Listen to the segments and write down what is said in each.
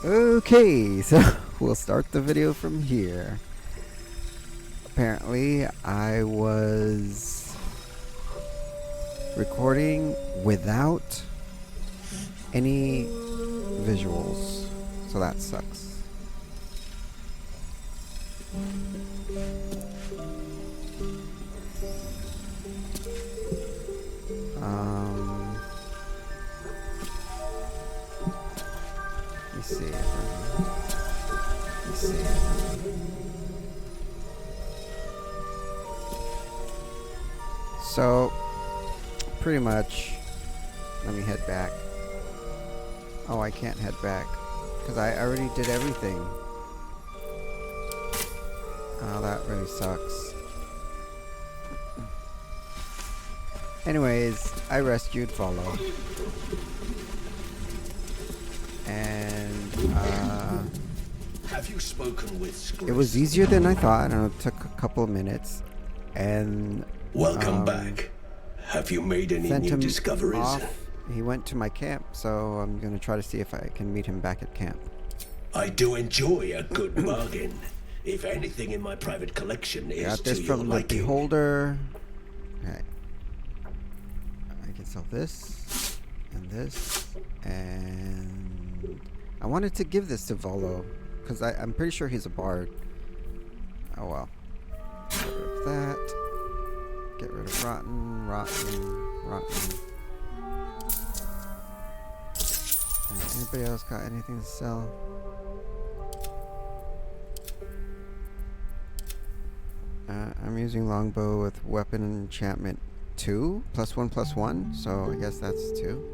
Okay, so we'll start the video from here. Apparently, I was recording without any visuals, so that sucks. Let me see. Let me see. So, pretty much, let me head back. Oh, I can't head back because I already did everything. Oh, that really sucks. Anyways, I rescued Follow. And have you spoken with Scris? It was easier than I thought, and it took a couple of minutes. And welcome back. Have you made any new discoveries? Off. He went to my camp, so I'm gonna try to see if I can meet him back at camp. I do enjoy a good bargain. If anything in my private collection is got this to from your the liking. Beholder. Okay. I can sell this and this, and I wanted to give this to Volo because I'm pretty sure he's a bard. Oh well. Get rid of that. Get rid of rotten. Anybody else got anything to sell? I'm using longbow with weapon enchantment 2 +1/+1, so I guess that's 2.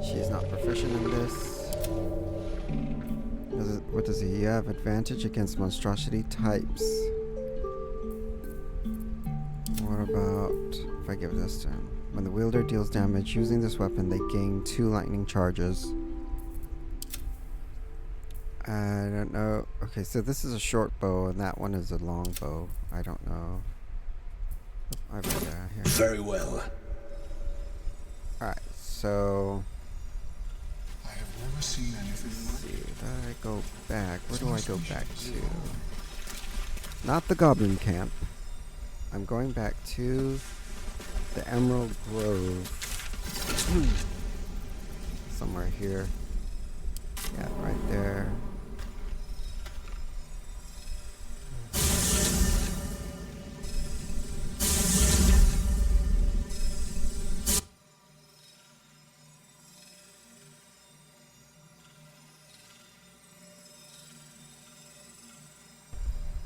She's not proficient in this. What does he have? Advantage against monstrosity types. What about if I give this to him? When the wielder deals damage using this weapon, they gain 2 lightning charges. I don't know. Okay, so this is a short bow, and that one is a long bow. I don't know. Here. Very well. Alright, so I have never seen anything like see, if I go back, where do I go back to? Not the goblin camp. I'm going back to the Emerald Grove. Somewhere here. Yeah, right there.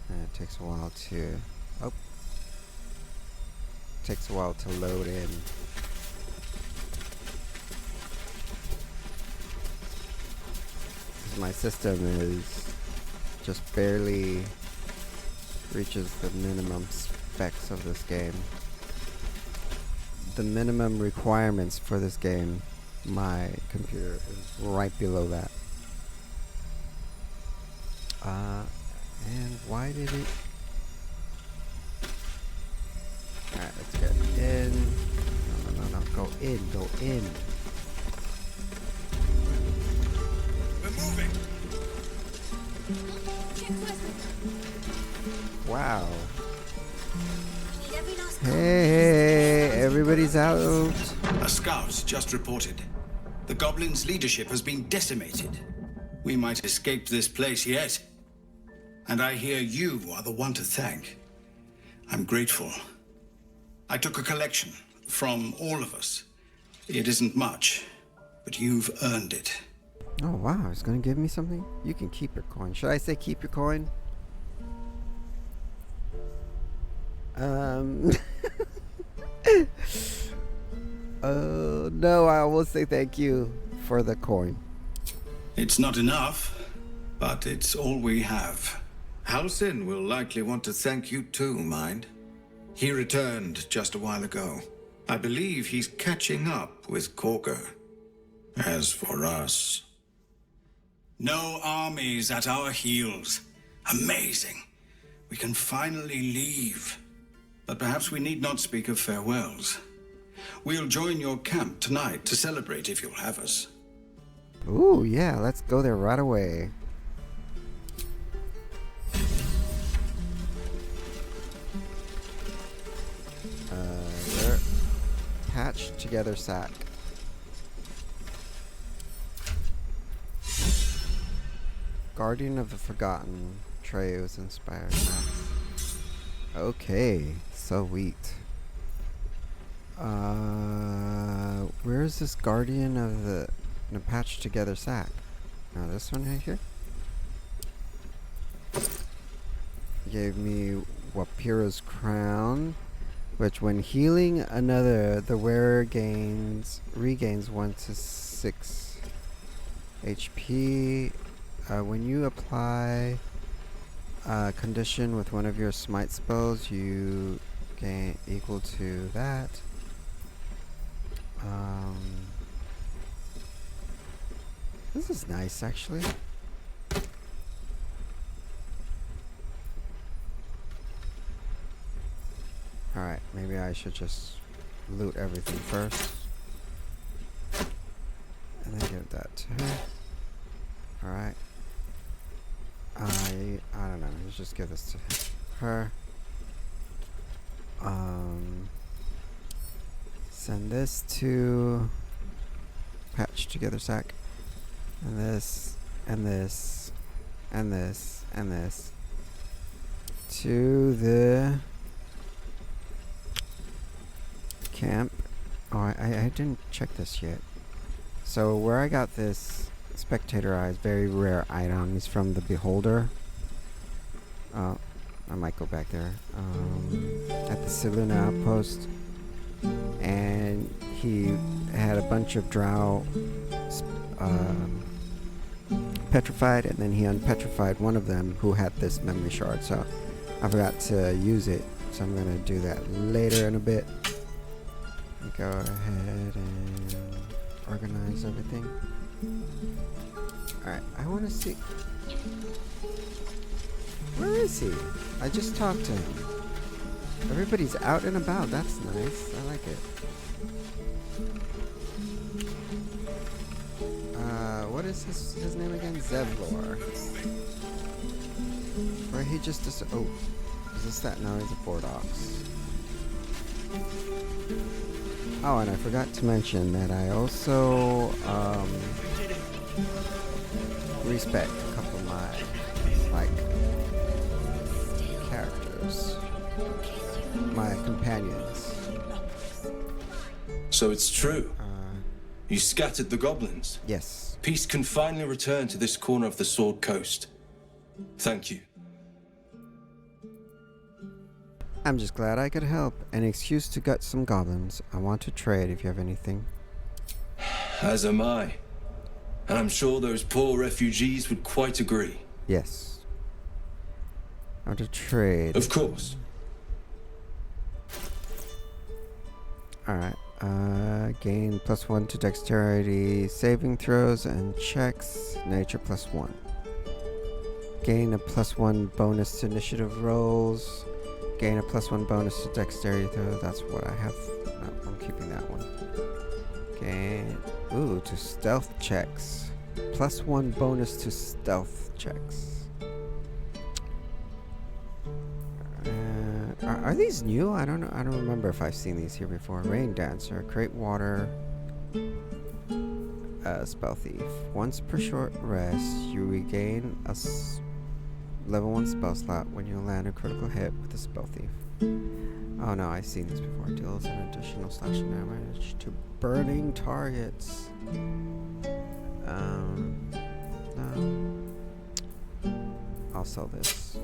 And it takes a while to... Oh. Takes a while to load in. My system is just barely reaches the minimum specs of this game. The minimum requirements for this game, my computer is right below that. And why did it... Alright, let's get in. No. Go in. We're moving. Wow. Hey, everybody's out. A scout just reported. The goblins' leadership has been decimated. We might escape this place yet. And I hear you are the one to thank. I'm grateful. I took a collection from all of us. It isn't much, but you've earned it. Oh wow, he's gonna give me something? You can keep your coin. Should I say keep your coin? No, I will say thank you for the coin. It's not enough, but it's all we have. Halsin will likely want to thank you too, mind. He returned just a while ago. I believe he's catching up with Korger. As for us... No armies at our heels. Amazing. We can finally leave. but perhaps we need not speak of farewells. We'll join your camp tonight to celebrate if you'll have us. Ooh, yeah, let's go there right away. Where? Patched together sack. Guardian of the Forgotten. Treus inspired. Okay, sweet. Where is this Guardian of the patched together sack? Now this one right here. Gave me Wapira's crown, which when healing another, the wearer regains 1 to 6 HP. When you apply a condition with one of your smite spells, you gain equal to that. This is nice, actually. Alright, maybe I should just loot everything first. And then give that to her. Alright. I don't know, let's just give this to her. Send this to patch together sack. And this, and this, and this, and this. To the camp. Oh, I didn't check this yet. So where I got this spectator eyes, very rare item, is from the Beholder. I might go back there. At the Seluna outpost. And he had a bunch of drow petrified, and then he unpetrified one of them who had this memory shard, so I forgot to use it, so I'm gonna do that later in a bit. Go ahead and organize everything. Alright, I wanna see. Where is he? I just talked to him. Everybody's out and about, that's nice, I like it. What is his name again? Zevlor. Or he just oh, is this that? No, he's a Bordox. Oh, and I forgot to mention that I also respect a couple of my characters, my companions. So it's true. You scattered the goblins. Yes. Peace can finally return to this corner of the Sword Coast. Thank you. I'm just glad I could help. An excuse to gut some goblins. I want to trade if you have anything. As am I. And I'm sure those poor refugees would quite agree. Yes. I want to trade. Of course. Alright. Gain +1 to dexterity saving throws and checks. Nature +1. Gain a +1 bonus to initiative rolls. Gain a +1 bonus to dexterity throws. That's what I have. No, I'm keeping that one. Gain. Ooh, to stealth checks. +1 bonus to stealth checks. Are these new? I don't know. I don't remember if I've seen these here before. Rain Dancer, Create Water, Spell Thief. Once per short rest, you regain a level 1 spell slot when you land a critical hit with a Spell Thief. Oh no, I've seen this before. Deals an additional slashing damage to burning targets. No. I'll sell this.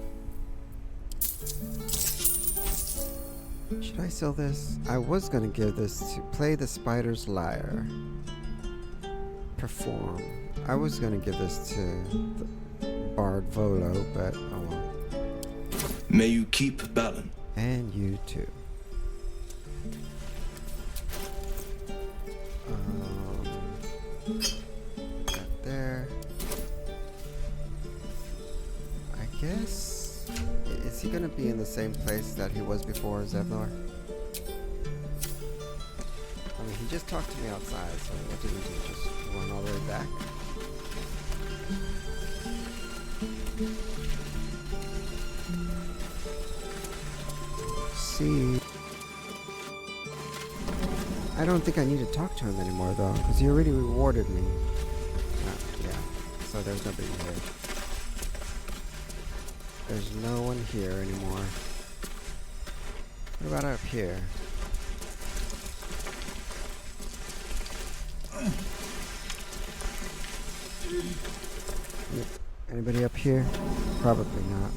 Should I sell this? I was gonna give this to Play the Spider's Lyre. Perform. I was gonna give this to the Bard Volo, but oh well. May you keep Balin. And you too. That there. I guess. Is he gonna be in the same place that he was before, Zevlor? I mean, he just talked to me outside, so what did we do? Just run all the way back? See, I don't think I need to talk to him anymore though, because he already rewarded me. Yeah, so there's nobody here. There's no one here anymore. What about up here? Anybody up here? Probably not.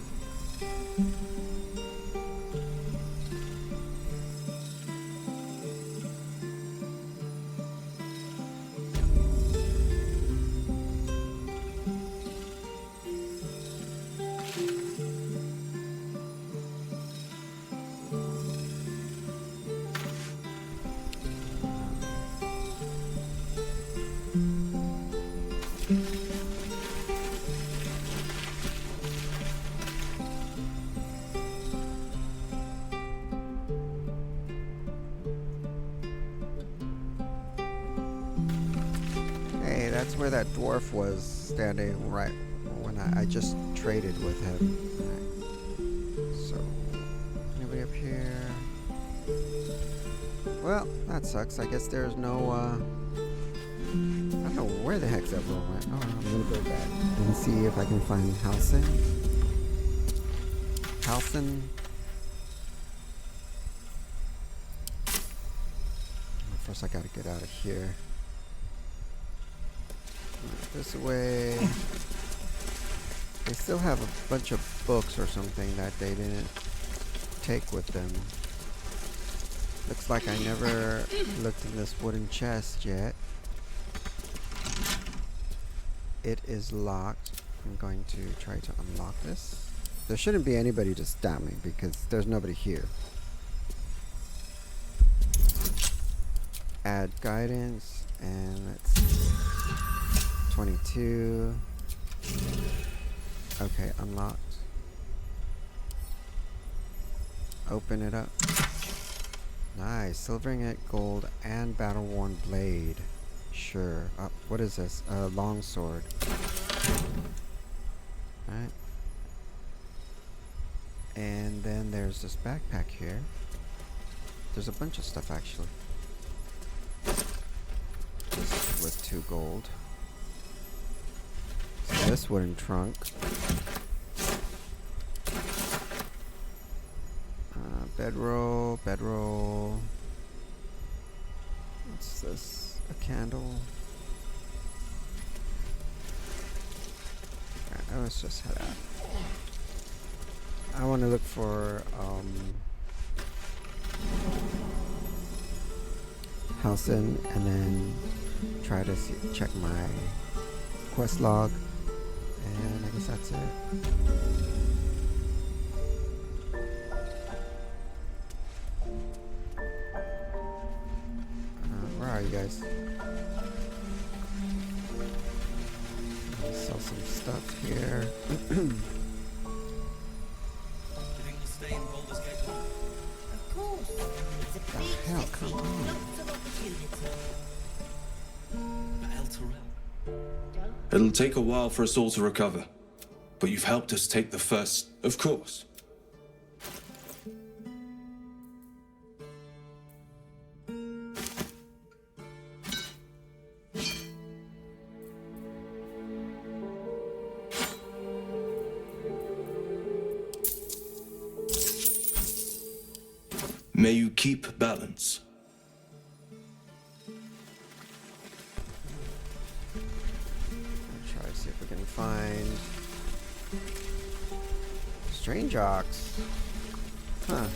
That's where that dwarf was standing right when I just traded with him. Right. So, anybody up here? Well, that sucks. I guess there's no, I don't know where the heck that roll went. Oh, I'm gonna go back and see if I can find Halsin. Halsin. First I gotta get out of here. This way. They still have a bunch of books or something that they didn't take with them. Looks like I never looked in this wooden chest yet. It is locked. I'm going to try to unlock this. There shouldn't be anybody to stab me because there's nobody here. Add guidance and let's see. 22. Okay, unlocked. Open it up. Nice. Silver ingot, gold, and battle-worn blade. Sure. What is this? A long sword. Alright. And then there's this backpack here. There's a bunch of stuff actually. This with 2 gold. This wooden trunk. Bedroll, bedroll. What's this? A candle. Alright, let's just head out. I want to look for Halsin and then try to check my quest log. And I guess that's it. Where are you guys? I'll sell some stuff here. The hell, come on. It'll take a while for us all to recover, but you've helped us take the first, of course. May you keep balance. Try to see if we can find strange ox. Huh.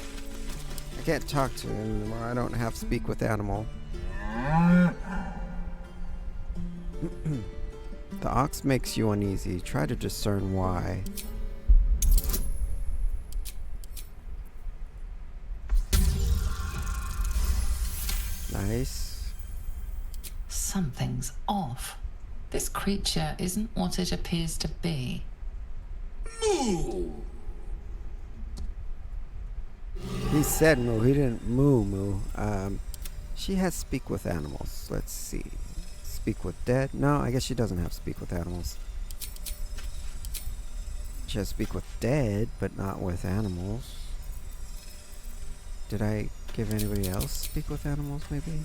I can't talk to him anymore. I don't have speak with animal. The ox makes you uneasy. Try to discern why. Nice. Something's off. This creature isn't what it appears to be. Moo! He said moo. He didn't moo moo. She has speak with animals. Let's see. Speak with dead? No, I guess she doesn't have speak with animals. She has speak with dead, but not with animals. Did I give anybody else speak with animals, maybe?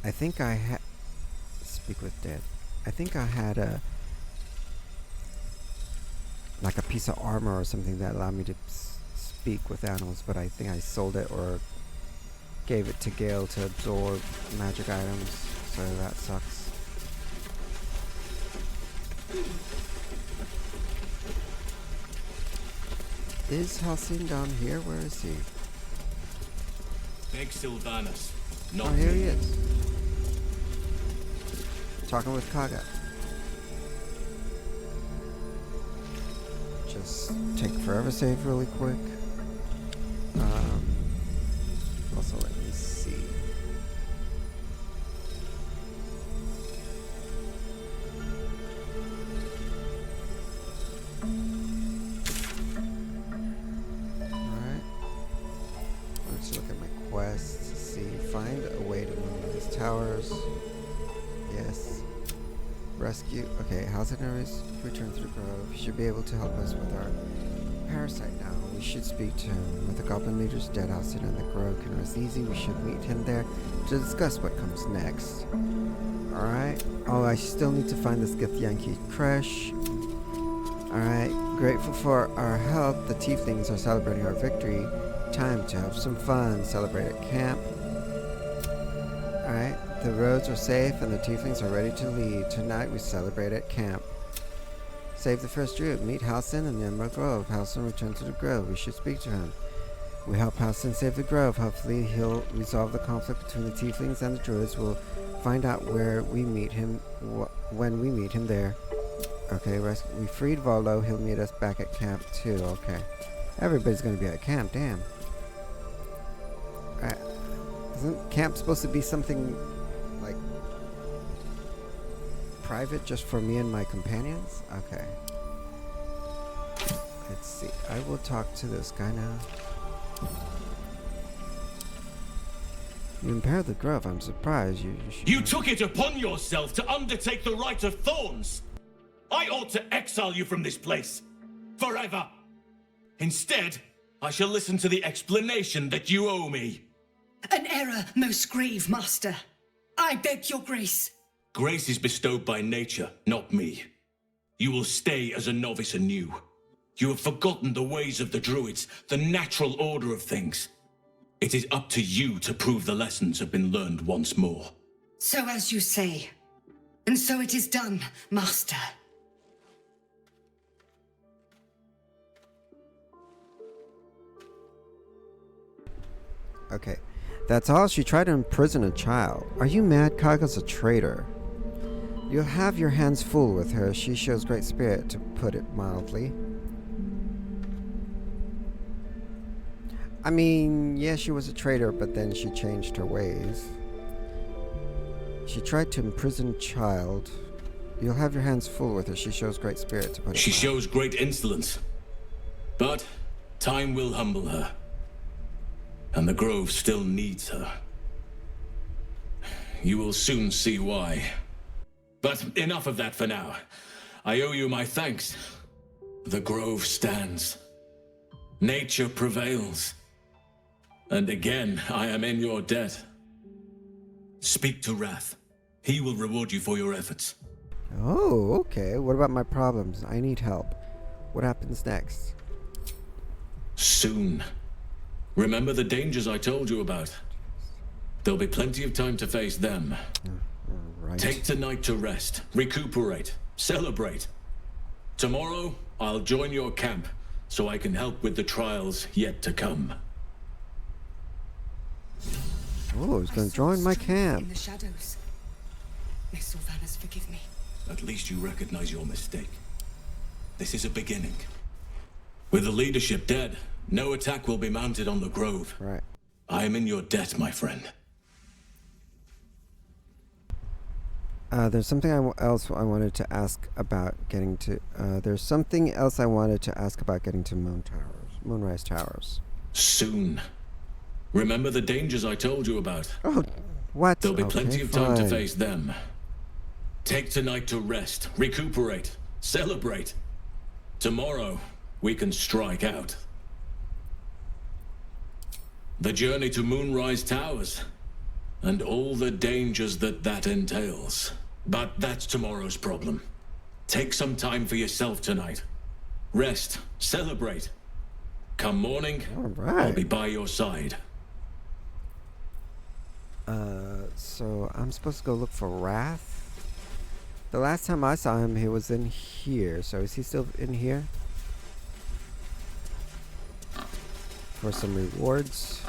I think I had... Speak with dead. I think I had a... like a piece of armor or something that allowed me to speak with animals, but I think I sold it or gave it to Gale to absorb magic items, so that sucks. Is Halcyon down here? Where is he? Beg Sylvanus. Not Oh, here he is. Talking with Kaga. Just take forever save really quick. Also, let me see. Alright. Let's look at my quests to see. Find a way to move these towers. Yes. Rescue. Okay, Halcyon's return to the grove. He should be able to help us with our parasite now. We should speak to him. With the goblin leaders dead, Halcyon and the grove can rest easy. We should meet him there to discuss what comes next. Alright. Oh, I still need to find this Githyanki Kresh. Alright. Grateful for our help. The tieflings are celebrating our victory. Time to have some fun. Celebrate at camp. Alright. The roads are safe and the tieflings are ready to lead. Tonight we celebrate at camp. Save the first druid. Meet Halcyon in the Emerald Grove. Halcyon returned to the grove. We should speak to him. We help Halcyon save the grove. Hopefully he'll resolve the conflict between the tieflings and the druids. We'll find out where we meet him when we meet him there. Okay, we freed Volo. He'll meet us back at camp too. Okay. Everybody's gonna be at camp. Damn. Alright. Isn't camp supposed to be something like private just for me and my companions? Okay. Let's see. I will talk to this guy now. You impaired the grove. I'm surprised. You took it upon yourself to undertake the Rite of Thorns. I ought to exile you from this place. Forever. Instead, I shall listen to the explanation that you owe me. An error most grave, master. I beg your grace. Grace is bestowed by nature, not me. You will stay as a novice anew. You have forgotten the ways of the druids, the natural order of things. It is up to you to prove the lessons have been learned once more. So as you say. And so it is done, master. Okay. That's all? She tried to imprison a child. Are you mad? Kaga's a traitor. You'll have your hands full with her. She shows great spirit, to put it mildly. I mean, yeah, she was a traitor, but then she changed her ways. She tried to imprison a child. You'll have your hands full with her. She shows great spirit, to put it She mildly. shows great insolence. But time will humble her. And the grove still needs her. You will soon see why. But enough of that for now. I owe you my thanks. The grove stands. Nature prevails. And again, I am in your debt. Speak to Wrath. He will reward you for your efforts. Oh, okay. What about my problems? I need help. What happens next? Soon. Remember the dangers I told you about. There'll be plenty of time to face them. Right. Take tonight to rest, recuperate, celebrate. Tomorrow, I'll join your camp, so I can help with the trials yet to come. Oh, he's going to join my In camp. the shadows. May Sylvanus forgive me. At least you recognize your mistake. This is a beginning. With the leadership dead, no attack will be mounted on the grove. Right. I am in your debt, my friend. There's something else I wanted to ask about getting to. There's something else I wanted to ask about getting to Moonrise Towers. Soon. Remember the dangers I told you about? Oh, what? There'll be Okay, plenty of time to fine. face them. Take tonight to rest, recuperate, celebrate. Tomorrow, we can strike out. The journey to Moonrise Towers, and all the dangers that entails. But that's tomorrow's problem. Take some time for yourself tonight. Rest, celebrate. Come morning, All I'll be right. by your side. So I'm supposed to go look for Wrath. The last time I saw him, he was in here. So is he still in here? For some rewards.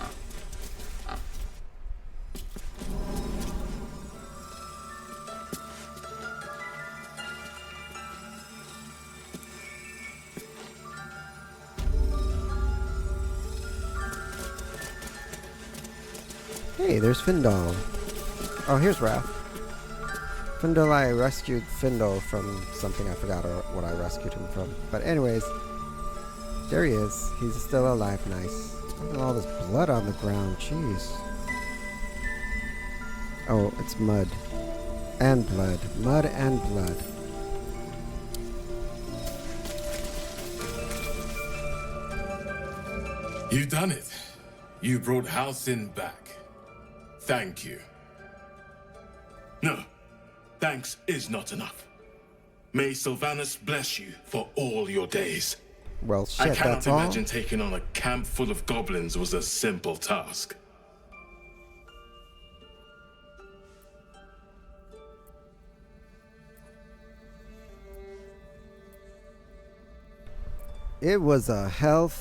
Hey, there's Findal. Oh, here's Wrath. Findal, I rescued Findal from something I forgot what I rescued him from. But anyways, there he is. He's still alive. Nice. Look at all this blood on the ground. Jeez. Oh, it's mud. And blood. Mud and blood. You've done it. You brought Halcyon back. Thank you. No, thanks is not enough. May Sylvanus bless you for all your days. Well, I shit, cannot that's all? imagine taking on a camp full of goblins was a simple task. It was a hell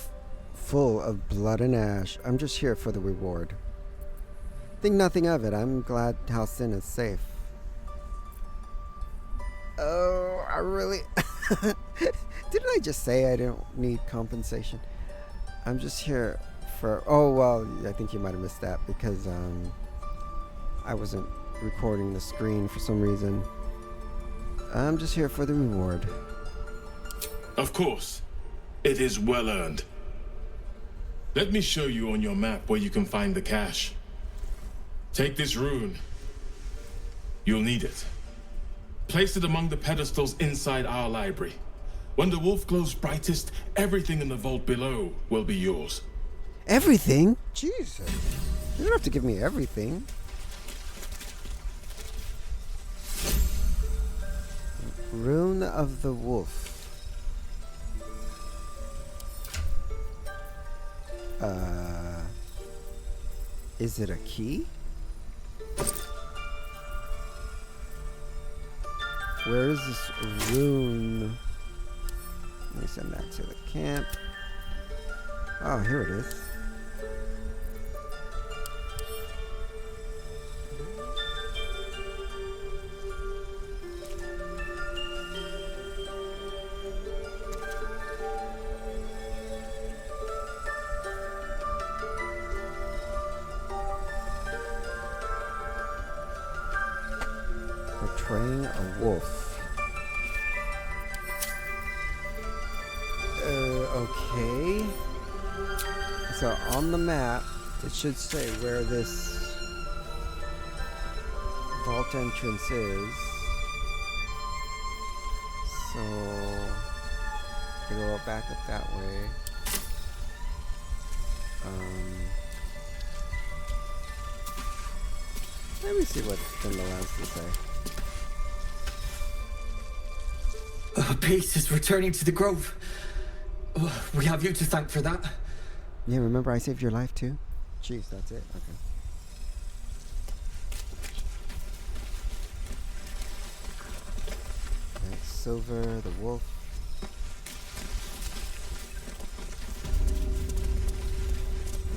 full of blood and ash. I'm just here for the reward. Think nothing of it. I'm glad Halcyon is safe. Oh, I really... Didn't I just say I don't need compensation? I'm just here for... Oh, well, I think you might have missed that because I wasn't recording the screen for some reason. I'm just here for the reward. Of course, it is well earned. Let me show you on your map where you can find the cache. Take this rune. You'll need it. Place it among the pedestals inside our library. When the wolf glows brightest, everything in the vault below will be yours. Everything? Jesus. You don't have to give me everything. Rune of the Wolf. Is it a key? Where is this rune? Let me send that to the camp. Oh, here it is. Portraying a wolf. Okay. So on the map, it should say where this vault entrance is. So I go back up that way. Let me see what Findle has to say. Peace is returning to the grove. Oh, we have you to thank for that. Yeah, remember I saved your life too? Jeez, that's it? Okay. That's Silver, the wolf.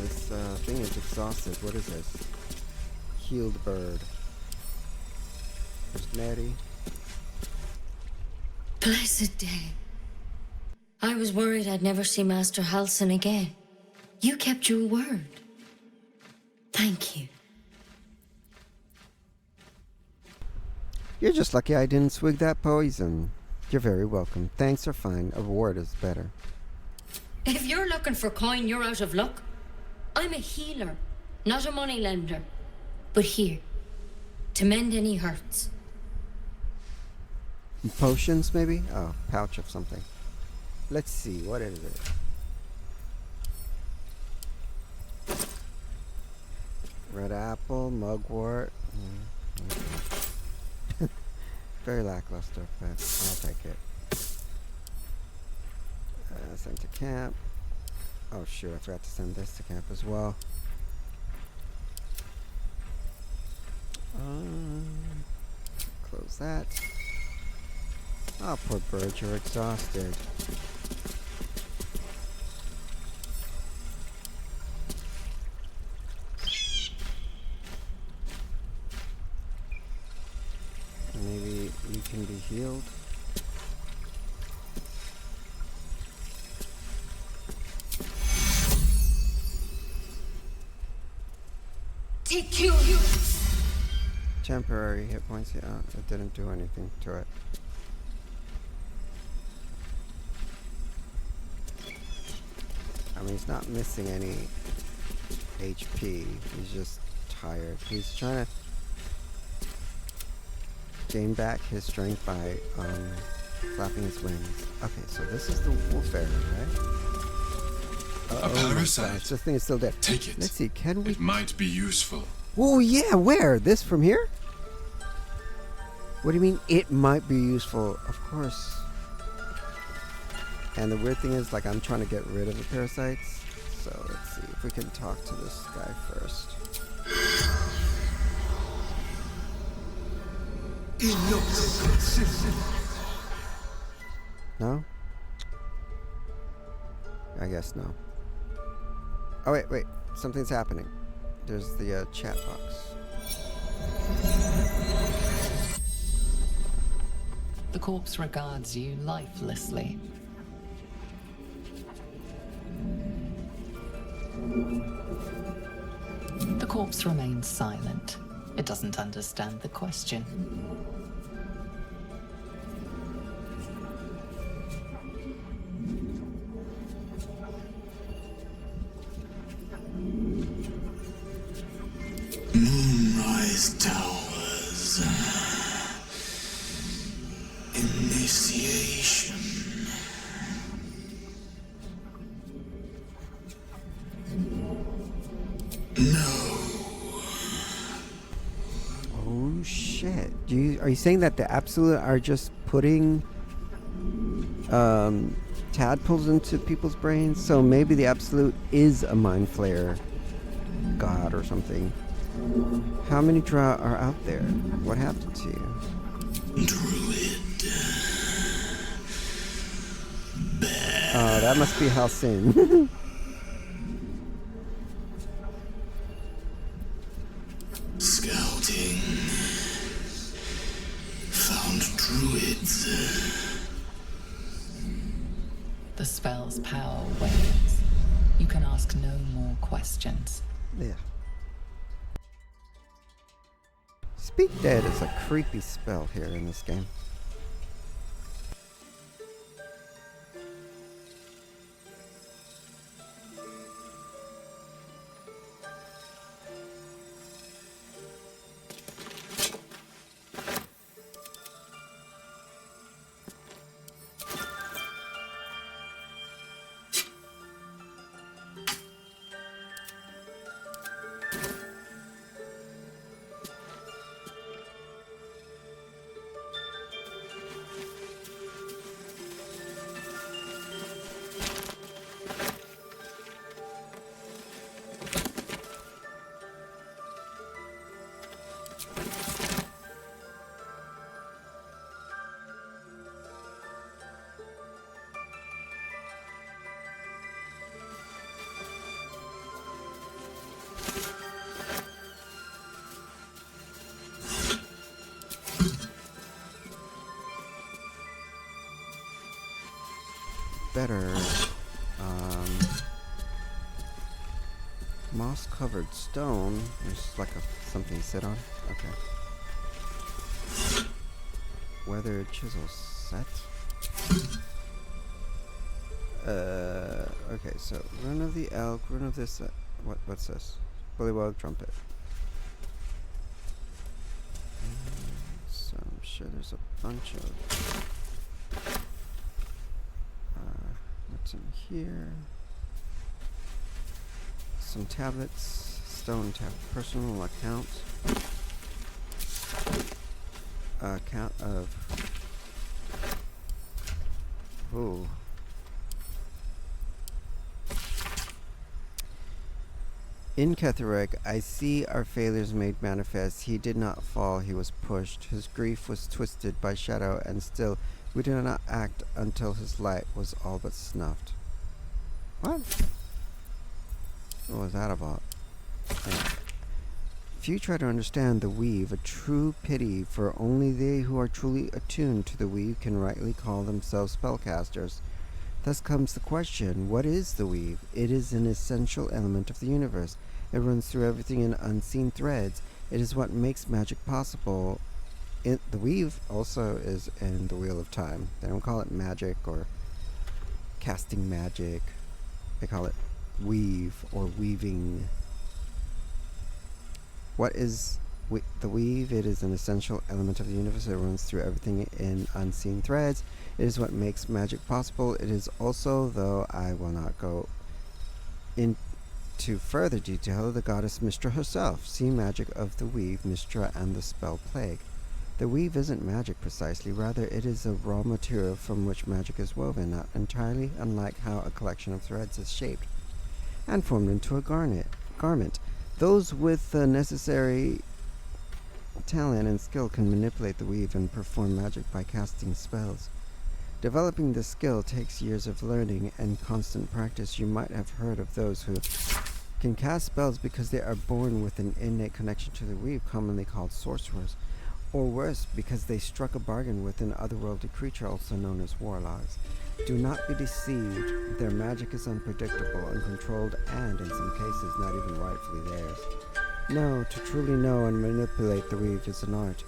This thing is exhausted. What is this? Healed bird. There's Nettie. Blessed day. I was worried I'd never see Master Halcyon again. You kept your word. Thank you. You're just lucky I didn't swig that poison. You're very welcome. Thanks are fine. A reward is better. If you're looking for coin, you're out of luck. I'm a healer, not a money lender. But here, to mend any hurts. Potions, maybe? Oh, pouch of something. Let's see, what is it? Red apple, mugwort. Very lackluster, but I'll take it. Send to camp. Oh shoot, I forgot to send this to camp as well. Close that. Oh, poor bird, you're exhausted. Maybe you can be healed. Take you. Temporary hit points. Yeah, it didn't do anything to it. I mean, he's not missing any HP. He's just tired. He's trying to gain back his strength by flapping his wings. Okay, so this is the wolf arrow, right? A parasite. This thing is still dead. Take it. Let's see, can we... It might be useful. Oh yeah, where? This from here? What do you mean it might be useful? Of course. And the weird thing is, like, I'm trying to get rid of the parasites. So let's see if we can talk to this guy first. No? I guess no. Oh wait, something's happening. There's the chat box. The corpse regards you lifelessly. The corpse remains silent. It doesn't understand the question. Moonrise Towers. Initiation. No. Oh shit. Are you saying that the Absolute are just putting tadpoles into people's brains? So maybe the Absolute is a mind flayer god or something. How many Drow are out there? What happened to you? Druid. Oh, that must be Halcyon. Scouting. Found druids. The spell's power wanes. You can ask no more questions. Yeah. Speak Dead is a creepy spell here in this game. Better moss covered stone. There's like something to sit on. Okay. weathered chisel set. Okay, so rune of the elk, rune of this. What's this? Bullywog trumpet. So I'm sure there's a bunch of. What's in here? Some tablets, stone tab, personal account. Account of. Ooh. In Kethereg, I see our failures made manifest. He did not fall, he was pushed. His grief was twisted by shadow, and still we did not act until his light was all but snuffed. What? What was that about? Yeah. Few try to understand the weave, a true pity, for only they who are truly attuned to the weave can rightly call themselves spellcasters. Thus comes the question, what is the weave? It is an essential element of the universe. It runs through everything in unseen threads. It is what makes magic possible. The weave also is in the Wheel of Time. They don't call it magic or casting magic. They call it weave or weaving. What is the weave? It is an essential element of the universe. It runs through everything in unseen threads. It is what makes magic possible. It is also, though I will not go into further detail, the goddess Mystra herself. See Magic of the Weave, Mystra and the Spell Plague. The weave isn't magic precisely, rather it is a raw material from which magic is woven, not entirely unlike how a collection of threads is shaped and formed into a garment. Those with the necessary talent and skill can manipulate the weave and perform magic by casting spells. Developing this skill takes years of learning and constant practice. You might have heard of those who can cast spells because they are born with an innate connection to the weave, commonly called sorcerers, or worse, because they struck a bargain with an otherworldly creature, also known as warlocks. Do not be deceived. Their magic is unpredictable, uncontrolled, and in some cases not even rightfully theirs. No, to truly know and manipulate the weave is an art.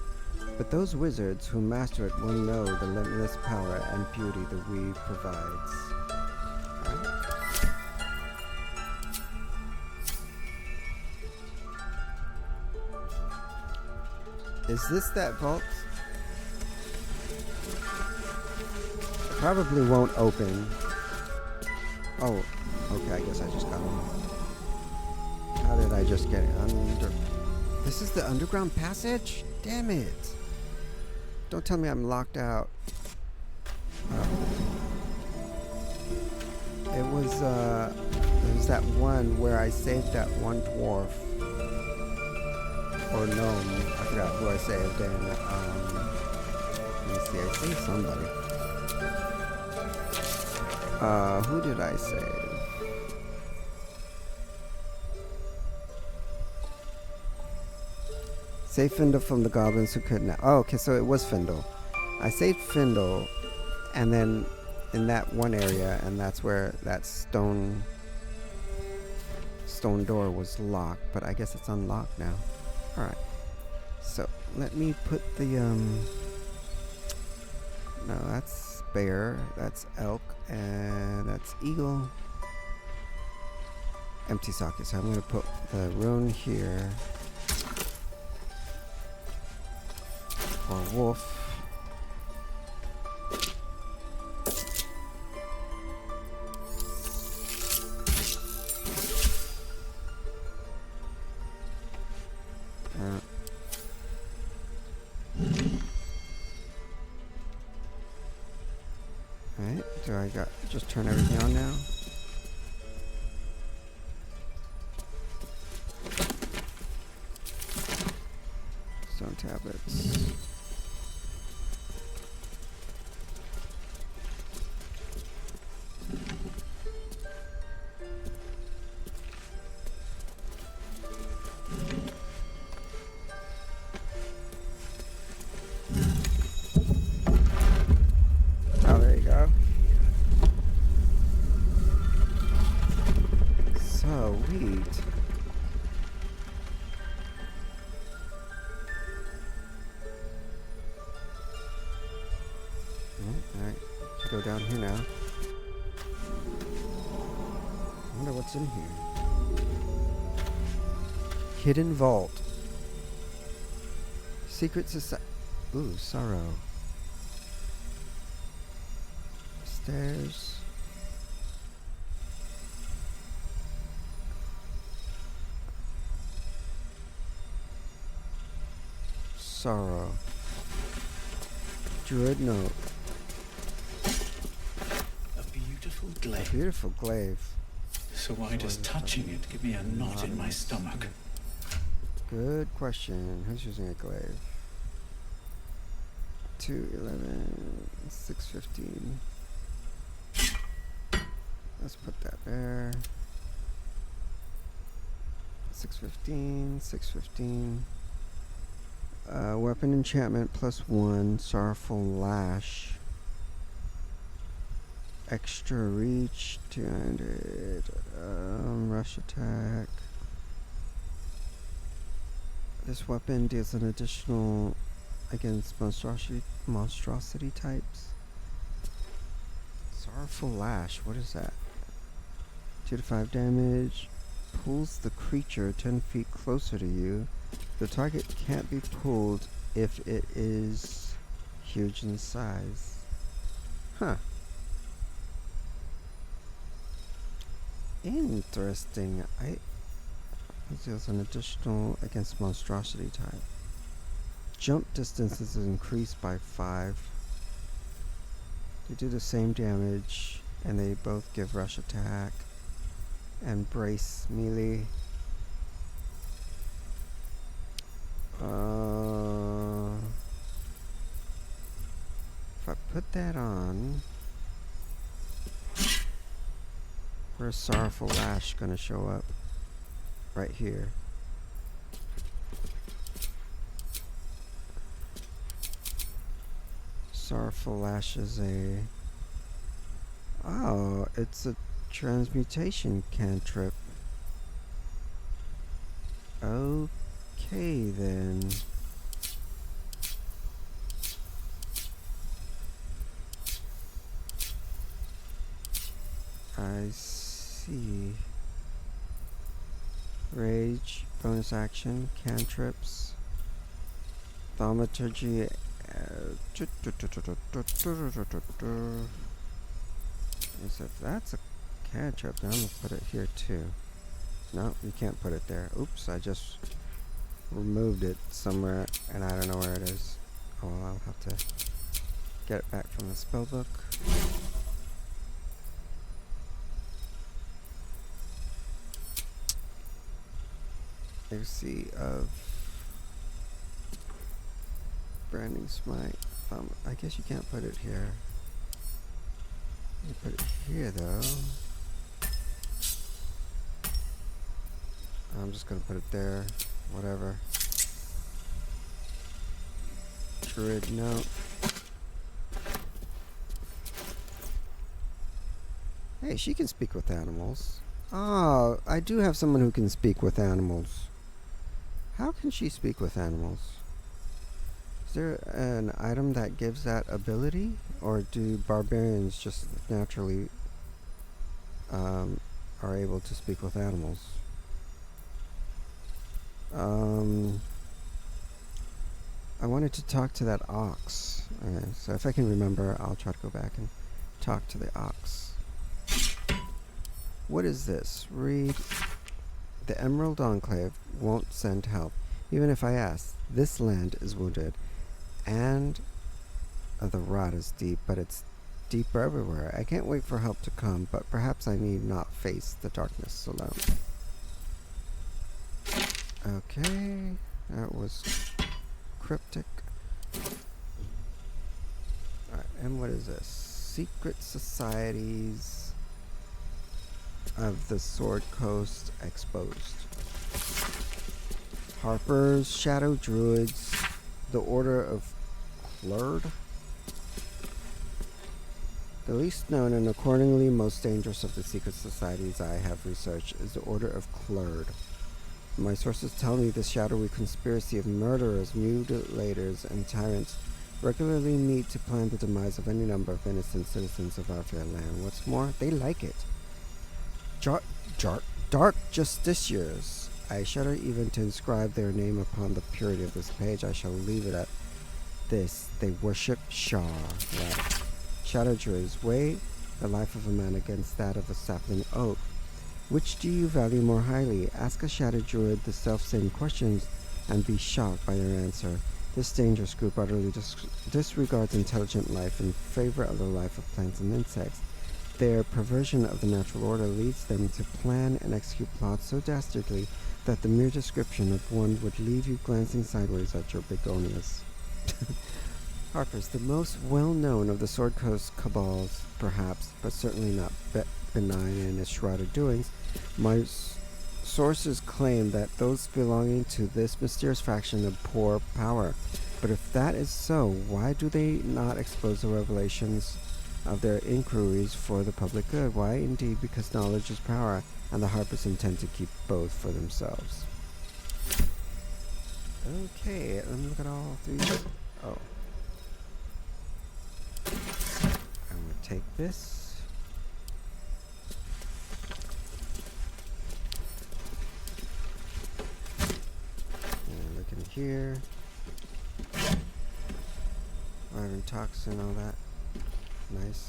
But those wizards who master it will know the limitless power and beauty the weave provides. Right? Is this that vault? It probably won't open. Oh, okay, I guess I just got it. How did I just get it under? This is the underground passage? Damn it. Don't tell me I'm locked out. It was that one where I saved that one dwarf. Or gnome. I forgot who I saved. And, let me see, I saved somebody. Who did I save? Save Findle from the goblins who couldn't. Oh, okay, so it was Findle. I saved Findle, and then in that one area, and that's where that stone door was locked, but I guess it's unlocked now. Alright. So let me put the no, that's bear, that's elk, and that's eagle. Empty socket. So I'm gonna put the rune here. Or wolf. Alright, do I just turn everything on now? Stone tablets. go down here now. I wonder what's in here. Hidden vault. Secret society. Ooh, sorrow. Stairs. Sorrow. Druid note. A beautiful A glaive. beautiful glaive. So why does touching it give me a knot in my stomach? Good question. Who's using a glaive? 211, 615. Let's put that there. 615, 615. Weapon enchantment +1. Sorrowful lash. Extra reach 200. Rush attack. This weapon deals an additional against monstrosity types. Sorrowful lash. What is that? 2 to 5 damage. Pulls the creature 10 feet closer to you. The target can't be pulled if it is huge in size. Huh. Interesting. It deals an additional against monstrosity type. Jump distance is increased by 5. They do the same damage, and they both give rush attack and brace melee. If I put that on, where's Sorrowful Lash gonna show up? Right here. Sorrowful Lash is a... Oh, it's a transmutation cantrip. Okay then. I see. Rage, bonus action, cantrips, thaumaturgy. So if that's a cantrip, then I'm gonna put it here too. No, you can't put it there. Oops, I just removed it somewhere and I don't know where it is. Oh, well, I'll have to get it back from the spellbook. AC of Branding Smite. I guess you can't put it here. You put it here though. I'm just gonna put it there. Whatever. Druid note. Hey, she can speak with animals. Oh, I do have someone who can speak with animals. How can she speak with animals? Is there an item that gives that ability? Or do barbarians just naturally are able to speak with animals? I wanted to talk to that ox. Okay, so if I can remember, I'll try to go back and talk to the ox. What is this? Read. The Emerald Enclave won't send help, even if I ask. This land is wounded, and the rot is deep, but it's deeper everywhere. I can't wait for help to come, but perhaps I need not face the darkness alone. Okay, that was cryptic. Alright, and what is this? Secret societies of the Sword Coast exposed. Harpers, Shadow Druids, the Order of Clerd. The least known and accordingly most dangerous of the secret societies I have researched is the Order of Clerd. My sources tell me this shadowy conspiracy of murderers, mutilators, and tyrants regularly meet to plan the demise of any number of innocent citizens of our fair land. What's more, they like it. Dark justiciars. I shudder even to inscribe their name upon the purity of this page. I shall leave it at this. They worship Shar. Right. Shadow Druids. Weigh the life of a man against that of a sapling oak. Which do you value more highly? Ask a Shadow Druid the self-same questions and be shocked by their answer. This dangerous group utterly disregards intelligent life in favor of the life of plants and insects. Their perversion of the natural order leads them to plan and execute plots so dastardly that the mere description of one would leave you glancing sideways at your begonias. Harper's the most well-known of the Sword Coast cabals, perhaps, but certainly not benign in its shrouded doings. My sources claim that those belonging to this mysterious faction abhor power. But if that is so, why do they not expose the revelations of their inquiries for the public good? Why, indeed, because knowledge is power, and the Harpers intend to keep both for themselves. Okay, let me look at all three. Oh. I'm going to take this. And look in here. Iron toxin, all that. Nice.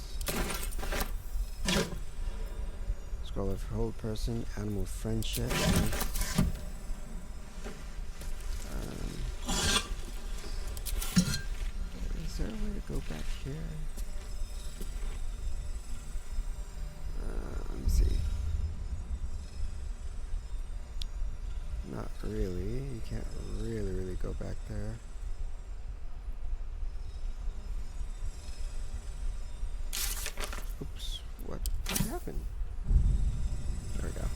Scroll of hold person, animal friendship. Nice. Is there a way to go back here? Let me see. Not really. You can't really go back there. Oops, what happened? There we go.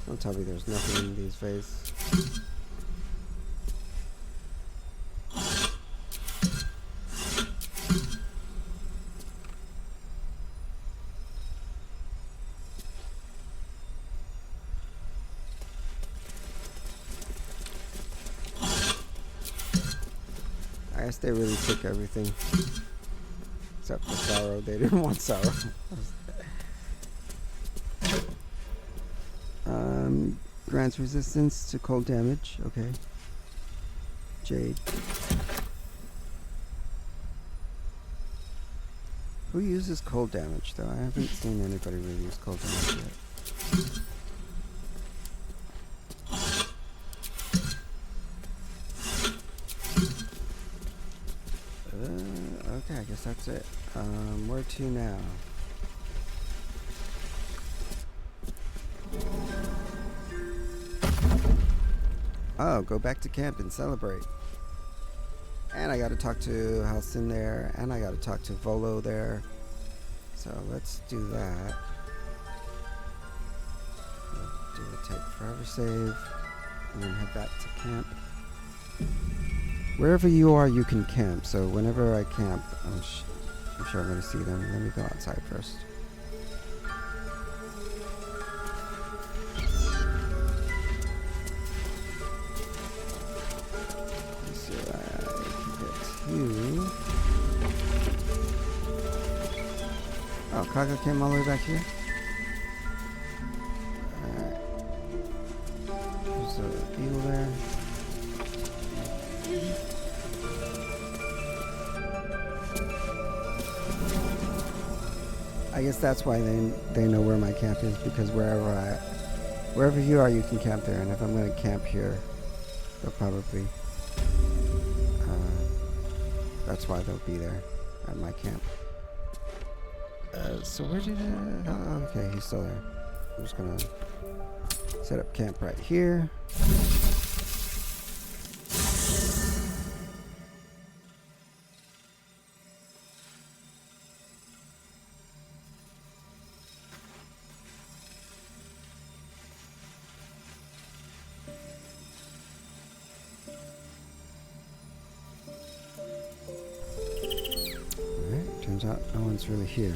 Don't tell me there's nothing in these vases. I guess they really took everything. Except for sorrow. They didn't want sorrow. Grants resistance to cold damage. Okay. Jade. Who uses cold damage though? I haven't seen anybody really use cold damage yet. Okay, I guess that's it. Where to now? Oh, go back to camp and celebrate. And I gotta talk to Halcyon there, and I gotta talk to Volo there. So let's do that. Do a take forever save, and then head back to camp. Wherever you are, you can camp. So whenever I camp, I'm sure I'm gonna see them. Let me go outside first. Oh, Kaga came all the way back here? Alright. There's an eagle there. I guess that's why they know where my camp is, because wherever you are, you can camp there. And if I'm going to camp here, they'll probably... that's why they'll be there at my camp. So where did oh, okay, he's still there. I'm just gonna set up camp right here. Turns out no one's really here.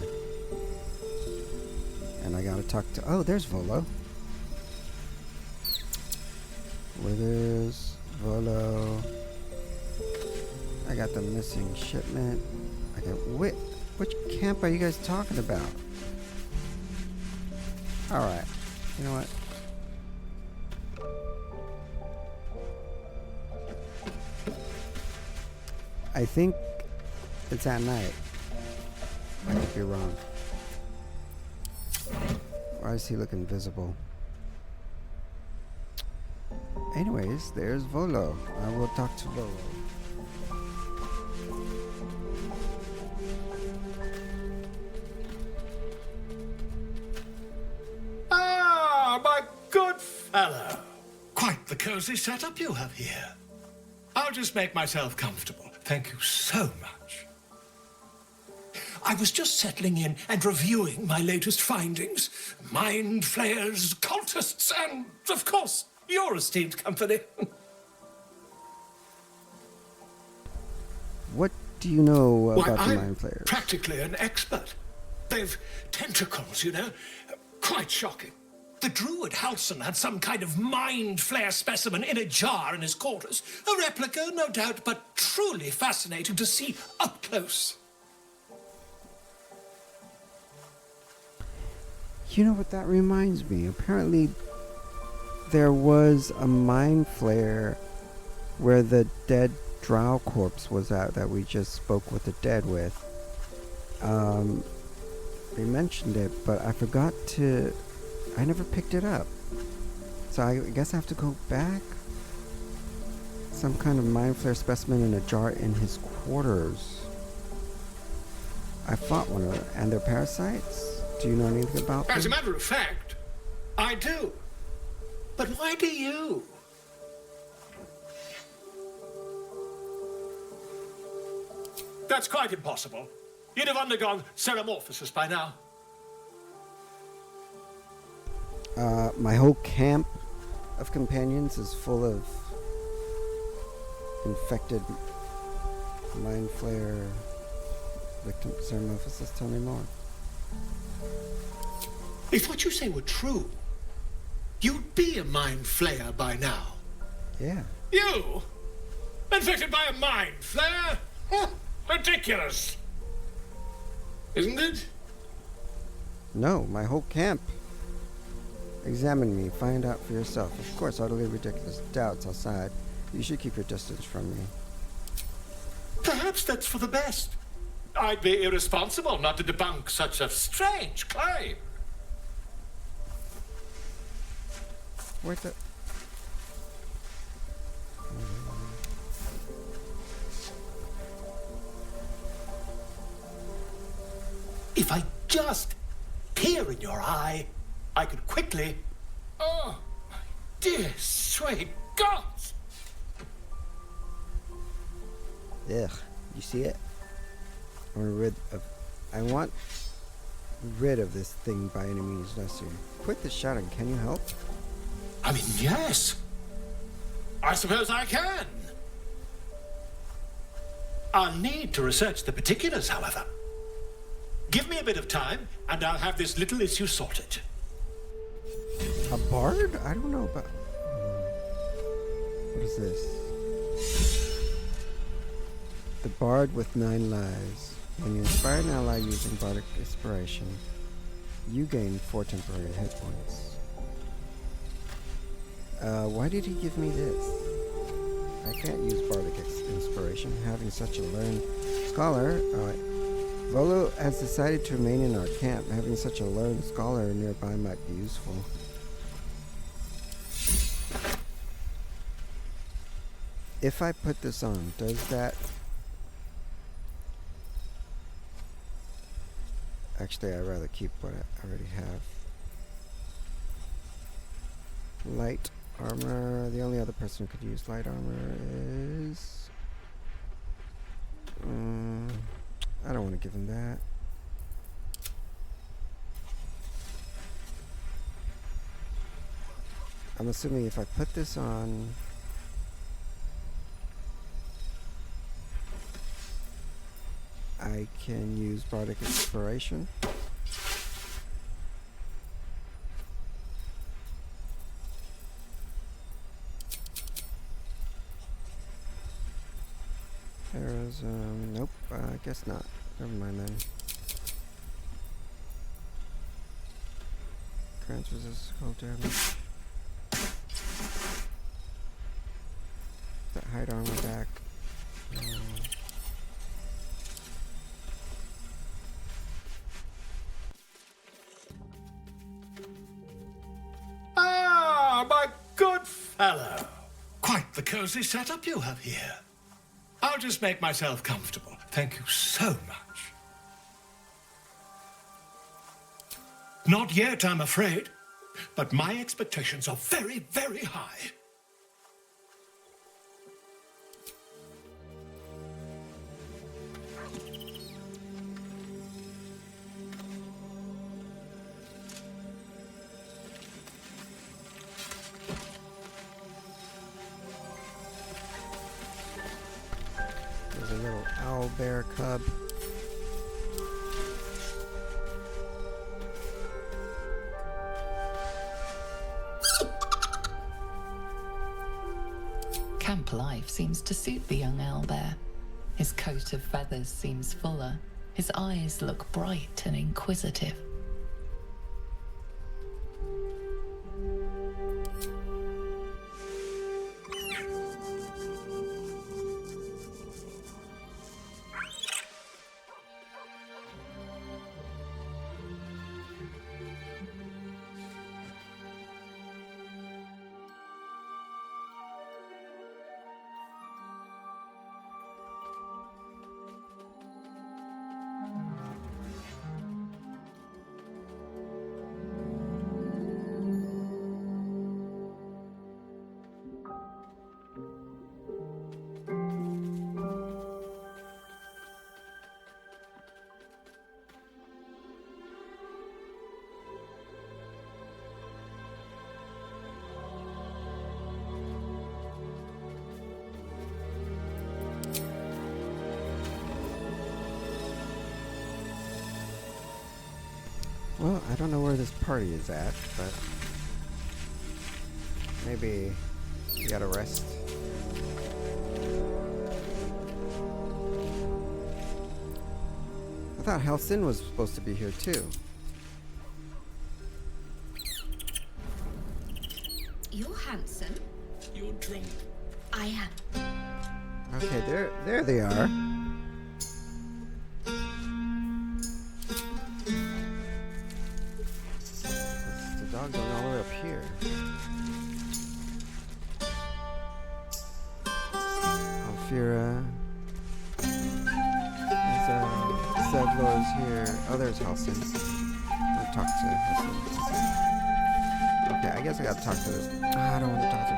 And I gotta talk to... Oh, there's Volo. Withers, Volo. I got the missing shipment. I got which camp are you guys talking about? Alright. You know what? I think it's at night. I could be wrong. Why does he look invisible? Anyways, there's Volo. I will talk to Volo. Ah, my good fellow. Quite the cozy setup you have here. I'll just make myself comfortable. Thank you so much. I was just settling in and reviewing my latest findings. Mind flayers, cultists, and, of course, your esteemed company. What do you know about the I'm mind flayers? Practically an expert. They've tentacles, you know. Quite shocking. The druid Halson had some kind of mind flare specimen in a jar in his quarters. A replica, no doubt, but truly fascinating to see up close. You know what that reminds me? Apparently, there was a mind flare where the dead drow corpse was at that we just spoke with the dead with. They mentioned it, but I forgot to... I never picked it up. So I guess I have to go back. Some kind of mind flare specimen in a jar in his quarters. I fought one of them. And they're parasites? Do you know anything about them? As a matter of fact, I do. But why do you? That's quite impossible. You'd have undergone ceramorphosis by now. My whole camp of companions is full of infected mind flare victims. Ceramorphosis, tell me more. If what you say were true, you'd be a mind flayer by now. Yeah. You? Infected by a mind flare? Huh, ridiculous. Isn't it? No, my whole camp. Examine me, find out for yourself. Of course, utterly ridiculous doubts outside. You should keep your distance from me. Perhaps that's for the best. I'd be irresponsible not to debunk such a strange claim. Where's the... If I just peer in your eye, I could quickly... Oh, my dear sweet gods! Ugh, you see it? I want rid of this thing by any means necessary. Quit the shouting, can you help? I mean, yes. I suppose I can. I'll need to research the particulars, however. Give me a bit of time, and I'll have this little issue sorted. A bard? I don't know about... What is this? The bard with 9 lives. When you inspire an ally using bardic inspiration, you gain 4 temporary hit points. Why did he give me this? I can't use bardic inspiration. Having such a learned scholar... Volo has decided to remain in our camp. Having such a learned scholar nearby might be useful. If I put this on, does that... Actually, I'd rather keep what I already have. Light armor. The only other person who could use light armor is... I don't want to give him that. I'm assuming if I put this on... I can use bardic inspiration. guess not. Never mind then. Grants resist cold damage. That hide armor back. Ah, my good fellow. Quite the cozy setup you have here. I'll just make myself comfortable. Thank you so much. Not yet, I'm afraid. But my expectations are very, very high. There's a little owl bear cub. Camp life seems to suit the young owlbear. His coat of feathers seems fuller. His eyes look bright and inquisitive. Well, I don't know where this party is at, but maybe you gotta rest. I thought Halcyon was supposed to be here too. You're handsome. You're drunk. I am. Okay, there they are. It's the dog going all the way up here. Alfira. There's Zevlor's here. Oh, there's Halcyon. I'll talk to Halcyon. Okay, I guess I gotta talk to this. I don't want to talk to me.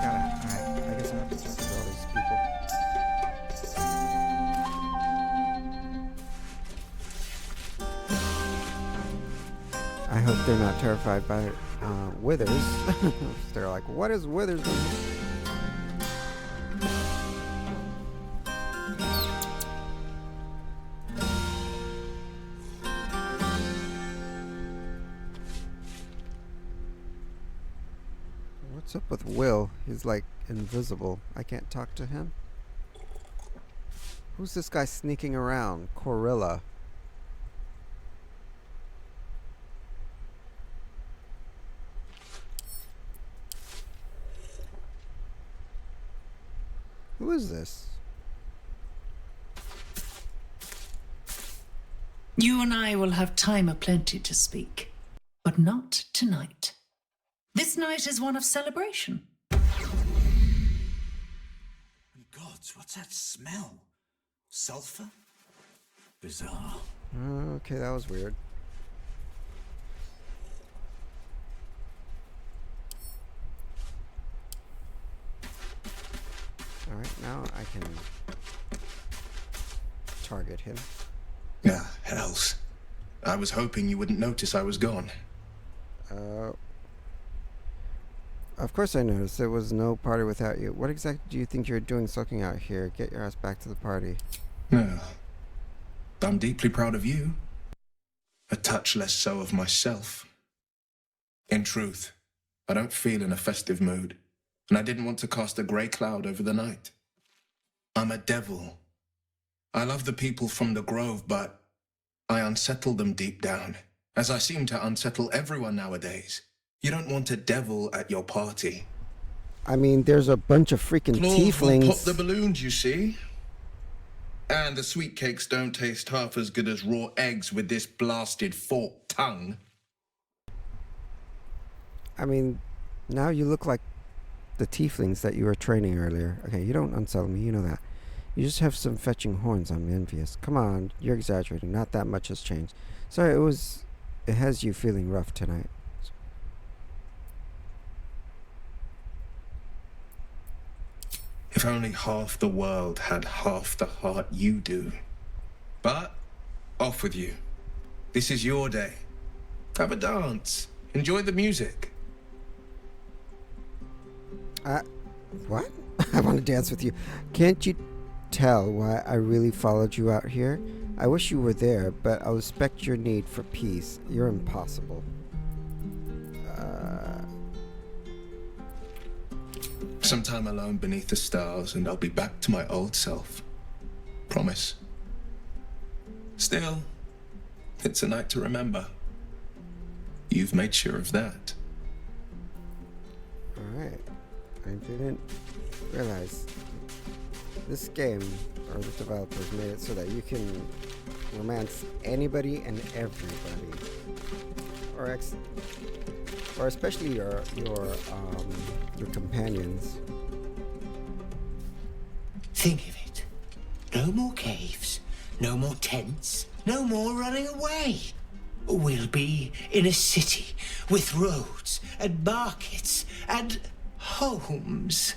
I guess I have to talk to all these people. I hope they're not terrified by withers. They're like, what is withers? What's up with Will? He's like invisible. I can't talk to him. Who's this guy sneaking around? Corilla. Who is this? You and I will have time aplenty to speak, but not tonight. This night is one of celebration. Gods, what's that smell? Sulfur? Bizarre. Okay, that was weird. Alright, now I can target him. Ah, hells. I was hoping you wouldn't notice I was gone. Of course I noticed. There was no party without you. What exactly do you think you're doing sulking out here? Get your ass back to the party. No. I'm deeply proud of you. A touch less so of myself. In truth, I don't feel in a festive mood, and I didn't want to cast a grey cloud over the night. I'm a devil. I love the people from the Grove, but I unsettle them deep down, as I seem to unsettle everyone nowadays. You don't want a devil at your party. I mean, there's a bunch of freaking Claws will pop the tieflings. balloons, you see. And the sweet cakes don't taste half as good as raw eggs with this blasted forked tongue. I mean, now you look like the tieflings that you were training earlier. Okay, you don't unsettle me, you know that. You just have some fetching horns. I'm envious. Come on, you're exaggerating. Not that much has changed. Sorry, it has you feeling rough tonight. If only half the world had half the heart you do. But, off with you. This is your day. Have a dance. Enjoy the music. What? I want to dance with you. Can't you tell why I really followed you out here? I wish you were there, but I'll respect your need for peace. You're impossible. Some time alone beneath the stars, and I'll be back to my old self. Promise. Still, it's a night to remember. You've made sure of that. Alright. I didn't realize this game, or the developers made it so that you can romance anybody and everybody. Or especially your companions. Think of it. No more caves, no more tents, no more running away. We'll be in a city with roads and markets and homes.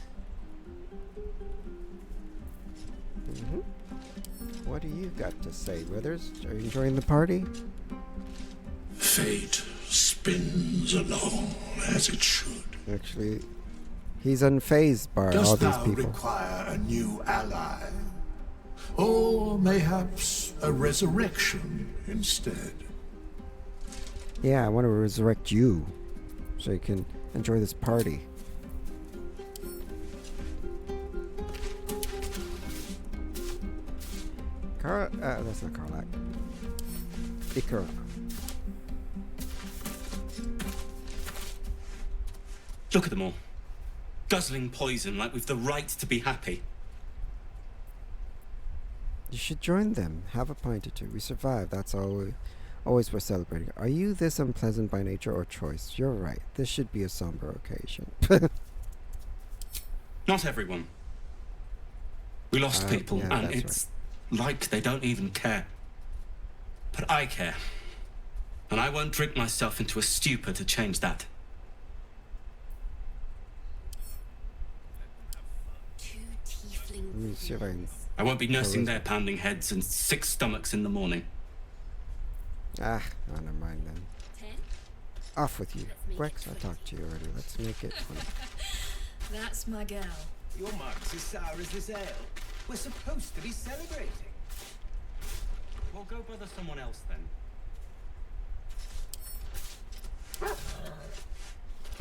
What do you got to say, Withers? Are you enjoying the party? Fate spins along as it should. Actually, he's unfazed by all Dost these thou people. require a new ally? Or mayhaps a resurrection instead? Yeah, I want to resurrect you so you can enjoy this party. That's not Karlak. Ikara. Look at them all. Guzzling poison like we've the right to be happy. You should join them. Have a pint or two. We survived. That's always worth celebrating. Are you this unpleasant by nature or choice? You're right. This should be a somber occasion. Not everyone. We lost people, yeah, and that's it's like they don't even care. But I care. And I won't drink myself into a stupor to change that. Let me see if I can... I won't be nursing their pounding heads and sick stomachs in the morning. Oh, never mind then. Off with you. Rex, I talked to you already. Let's make it fun. That's my gal. Your mug's as sour as this ale. We're supposed to be celebrating. Well, go bother someone else then.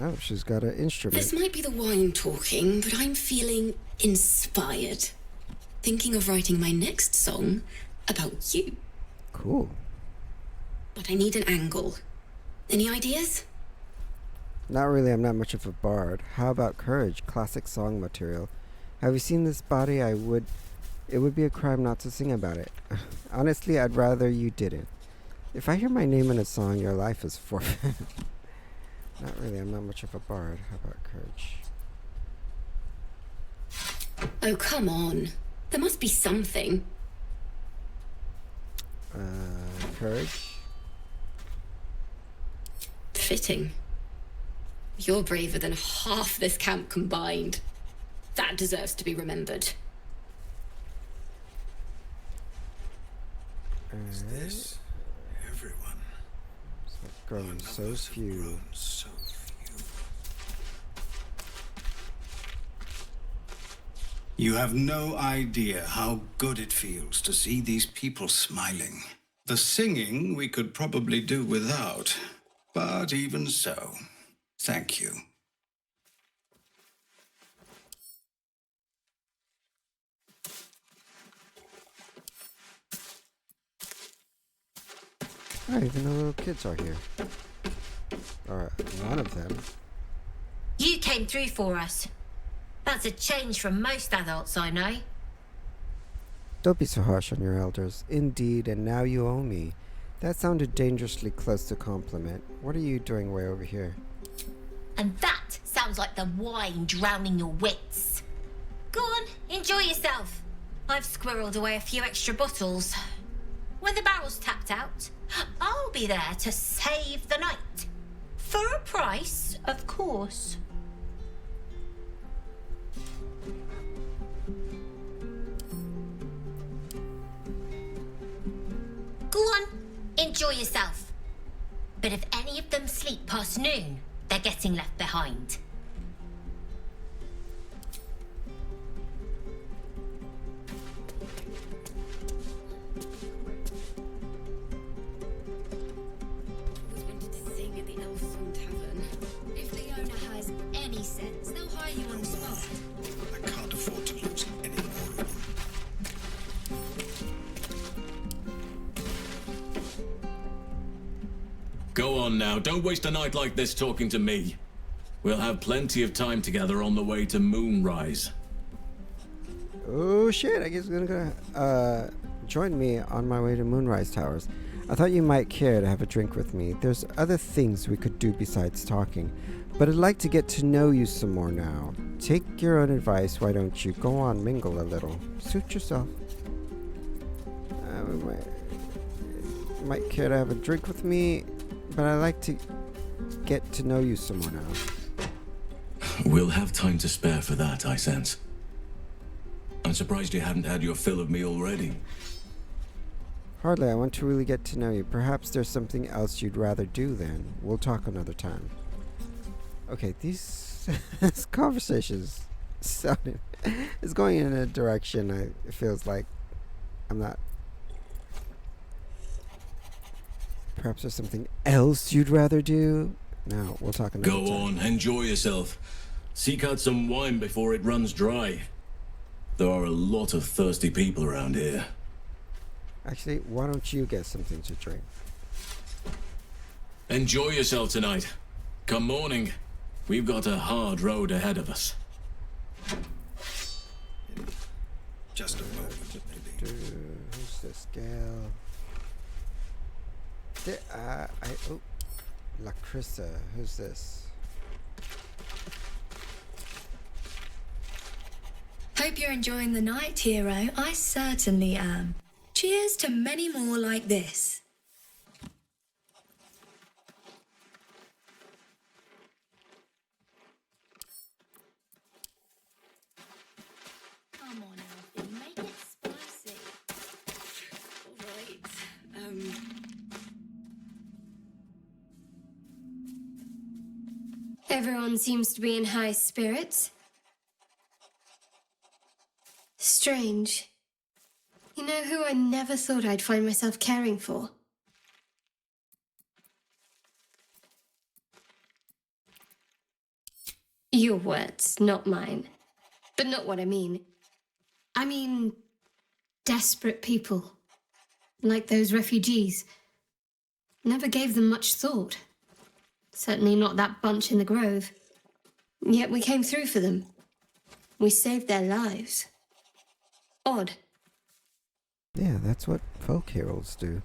Oh, she's got an instrument. This might be the wine talking, but I'm feeling inspired. Thinking of writing my next song about you. Cool. But I need an angle. Any ideas? Not really, I'm not much of a bard. How about Courage? Classic song material. Have you seen this body? It would be a crime not to sing about it. Honestly, I'd rather you didn't. If I hear my name in a song, your life is forfeit. Not really, I'm not much of a bard. How about Courage? Oh, come on. There must be something. Courage? Fitting. You're braver than half this camp combined. That deserves to be remembered. Is this everyone? Grown so few. So few. You have no idea how good it feels to see these people smiling. The singing we could probably do without, but even so, thank you. Oh, even the little kids are here. Or one of them. You came through for us. That's a change from most adults I know. Don't be so harsh on your elders. Indeed, and now you owe me. That sounded dangerously close to compliment. What are you doing way over here? And that sounds like the wine drowning your wits. Go on, enjoy yourself. I've squirreled away a few extra bottles. When the barrel's tapped out, I'll be there to save the night. For a price, of course. Go on, enjoy yourself. But if any of them sleep past noon, they're getting left behind. Always wanted to sing at the Elf Song Tavern. If the owner has any sense, they'll hire you on the spot. I can't afford to lose any more of them. Go on now, don't waste a night like this talking to me. We'll have plenty of time together on the way to Moonrise. Oh shit, I guess you're gonna join me on my way to Moonrise Towers. I thought you might care to have a drink with me. There's other things we could do besides talking, but I'd like to get to know you some more now. Take your own advice, why don't you? Go on, mingle a little. Suit yourself. Might care to have a drink with me, but I'd like to get to know you some more now. We'll have time to spare for that, I sense. I'm surprised you haven't had your fill of me already. Hardly, I want to really get to know you. Perhaps there's something else you'd rather do then. We'll talk another time. Okay, these this conversation's sounding it's going in a direction it feels like I'm not. Perhaps there's something else you'd rather do? No, we'll talk another time. Go on, enjoy yourself. Seek out some wine before it runs dry. There are a lot of thirsty people around here. Actually, why don't you get something to drink? Enjoy yourself tonight. Come morning, we've got a hard road ahead of us. Just a moment, maybe. Who's this gal? Oh, Lacrissa. Who's this? Hope you're enjoying the night, hero. I certainly am. Cheers to many more like this. Come on, Alfie, make it spicy. All right. Everyone seems to be in high spirits. Strange. You know who I never thought I'd find myself caring for? Your words, not mine. But not what I mean. I mean, desperate people. Like those refugees. Never gave them much thought. Certainly not that bunch in the grove. Yet we came through for them. We saved their lives. Odd. Yeah, that's what folk heroes do.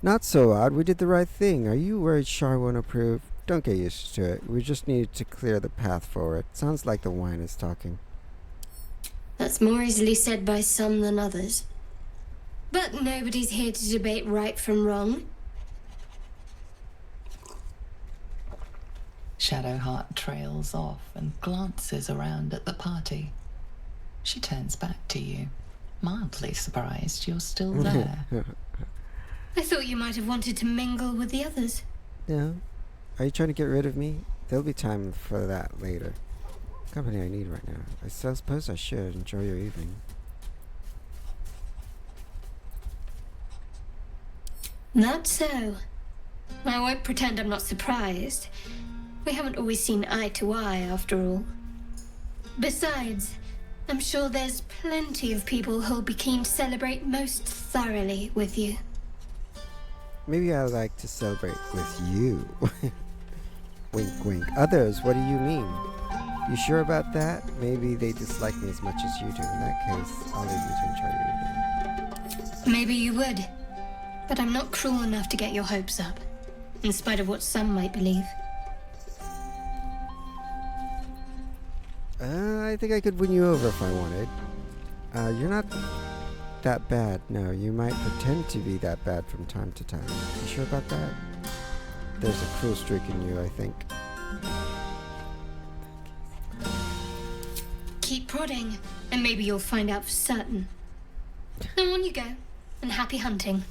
Not so odd. We did the right thing. Are you worried Shar won't approve? Don't get used to it. We just needed to clear the path forward. Sounds like the wine is talking. That's more easily said by some than others. But nobody's here to debate right from wrong. Shadowheart trails off and glances around at the party. She turns back to you, mildly surprised you're still there. I thought you might have wanted to mingle with the others. No. Are you trying to get rid of me? There'll be time for that later. Company I need right now. I suppose I should enjoy your evening. Not so. I won't pretend I'm not surprised. We haven't always seen eye to eye, after all. Besides, I'm sure there's plenty of people who'll be keen to celebrate most thoroughly with you. Maybe I like to celebrate with you. Wink, wink. Others, what do you mean? You sure about that? Maybe they dislike me as much as you do. In that case, I'll leave you to enjoy your evening. Maybe you would. But I'm not cruel enough to get your hopes up, in spite of what some might believe. I think I could win you over if I wanted. You're not that bad. No, you might pretend to be that bad from time to time. You sure about that? There's a cruel streak in you, I think. Keep prodding, and maybe you'll find out for certain. And on you go, and happy hunting.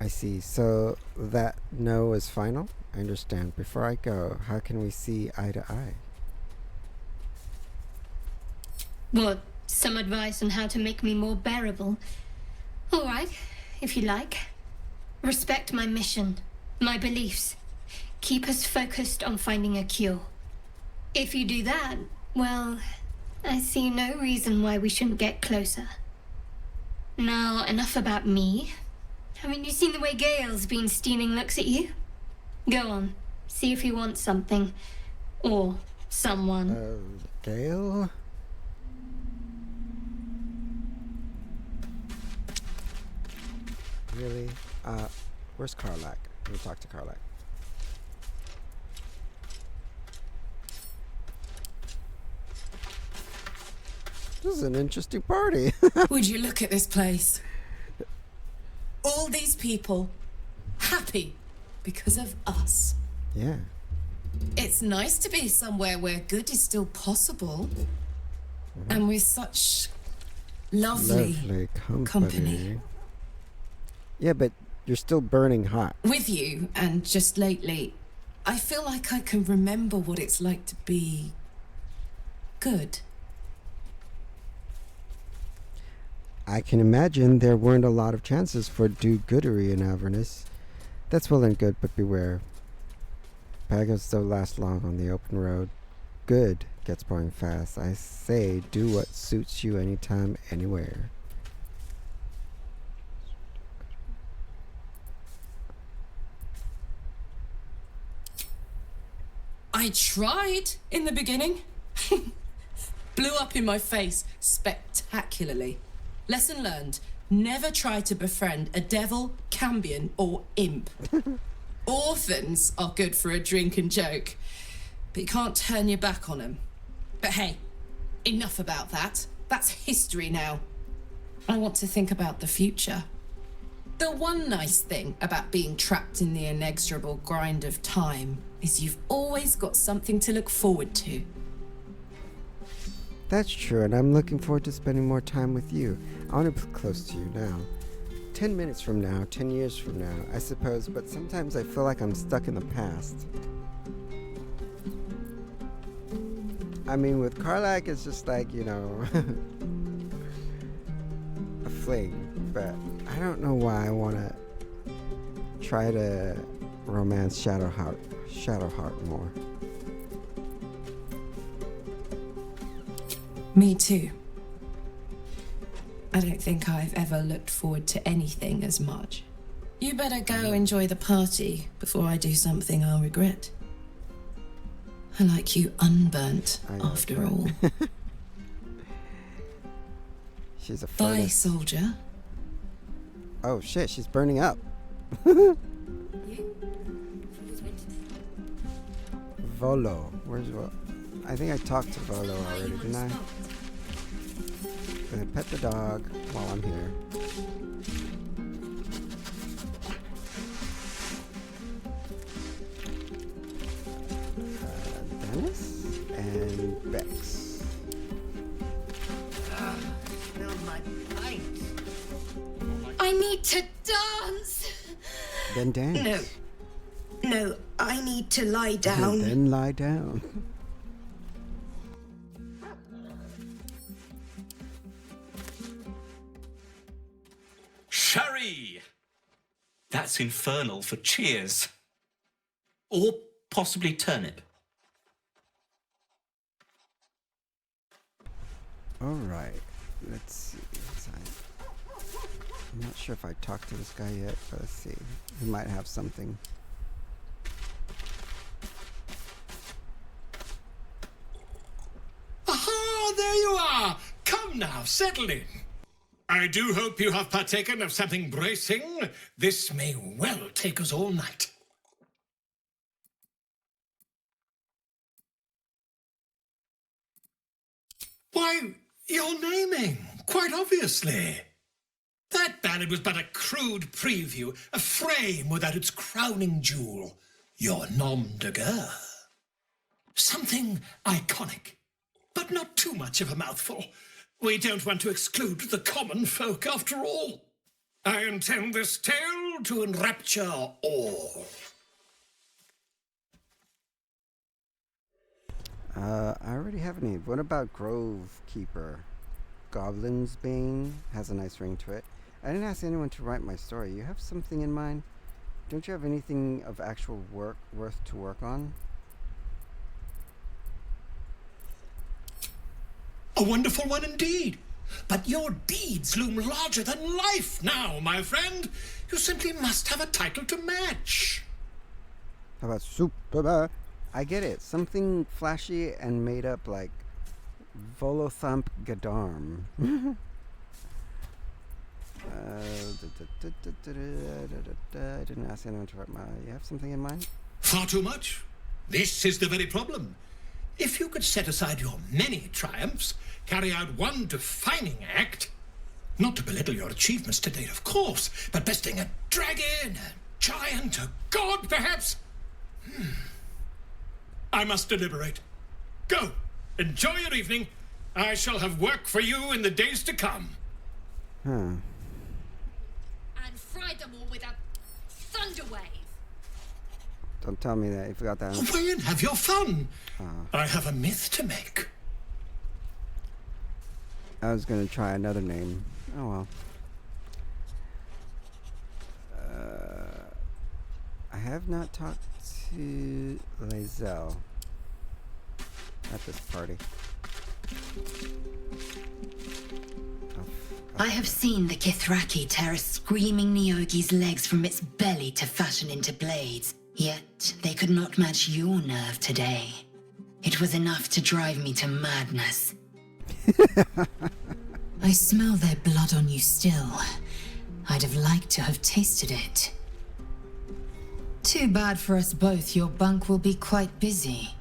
I see. So that no is final? I understand. Before I go, how can we see eye to eye? What, some advice on how to make me more bearable? All right, if you like. Respect my mission, my beliefs. Keep us focused on finding a cure. If you do that, well, I see no reason why we shouldn't get closer. Now, enough about me. Haven't you seen the way Gale's been stealing looks at you? Go on, see if he wants something. Or someone. Gale? Really? Where's Karlak? Let me talk to Karlak. This is an interesting party. Would you look at this place? All these people happy because of us. Yeah. It's nice to be somewhere where good is still possible. And with such lovely company. Yeah, but you're still burning hot. With you, and just lately, I feel like I can remember what it's like to be good. I can imagine there weren't a lot of chances for do-goodery in Avernus. That's well and good, but beware. Pagans don't last long on the open road. Good gets boring fast. I say, do what suits you anytime, anywhere. I tried in the beginning. Blew up in my face spectacularly. Lesson learned, never try to befriend a devil, cambion, or imp. Orphans are good for a drink and joke, but you can't turn your back on them. But hey, enough about that. That's history now. I want to think about the future. The one nice thing about being trapped in the inexorable grind of time is you've always got something to look forward to. That's true, and I'm looking forward to spending more time with you. I want to be close to you now. 10 minutes from now, 10 years from now, I suppose, but sometimes I feel like I'm stuck in the past. I mean, with Karlak, it's just like, you know, a fling, but I don't know why I want to try to romance Shadowheart more. Me too. I don't think I've ever looked forward to anything as much. You better go enjoy the party before I do something I'll regret. I like you unburnt, after all. She's a Bye, furnace. soldier. Oh shit, she's burning up. Volo. Where's Volo? I think I talked to Volo already, didn't I? Gonna pet the dog while I'm here. Dennis and Bex. I need to dance! Then dance. No, I need to lie down. Then lie down. Sherry! That's infernal for cheers. Or possibly turnip. Alright, let's see. I'm not sure if I talked to this guy yet, but let's see. He might have something. Aha! There you are! Come now, settle in. I do hope you have partaken of something bracing. This may well take us all night. Why, you're naming, quite obviously. That ballad was but a crude preview, a frame without its crowning jewel. Your nom de guerre. Something iconic, but not too much of a mouthful. We don't want to exclude the common folk, after all. I intend this tale to enrapture all. I already have a name. What about Grove Keeper? Goblin's Bane has a nice ring to it. I didn't ask anyone to write my story. You have something in mind? Don't you have anything of actual work worth to work on? A wonderful one indeed. But your deeds loom larger than life now, my friend. You simply must have a title to match. How about Super? I get it. Something flashy and made up like Volothamp Gadarm. I didn't ask anyone to write my... You have something in mind? Far too much. This is the very problem. If you could set aside your many triumphs, carry out one defining act, not to belittle your achievements to date, of course, but besting a dragon, a giant, a god, perhaps. I must deliberate. Go. Enjoy your evening. I shall have work for you in the days to come. Huh. And fried them all with a thunder wave. Don't tell me that. You forgot that. Away and have your fun. I have a myth to make. I was going to try another name. Oh well. I have not talked to Lae'zel at this party. I have seen the Kithraki tear a screaming Neogi's legs from its belly to fashion into blades. Yet they could not match your nerve today. It was enough to drive me to madness. I smell their blood on you still. I'd have liked to have tasted it. Too bad for us both, your bunk will be quite busy.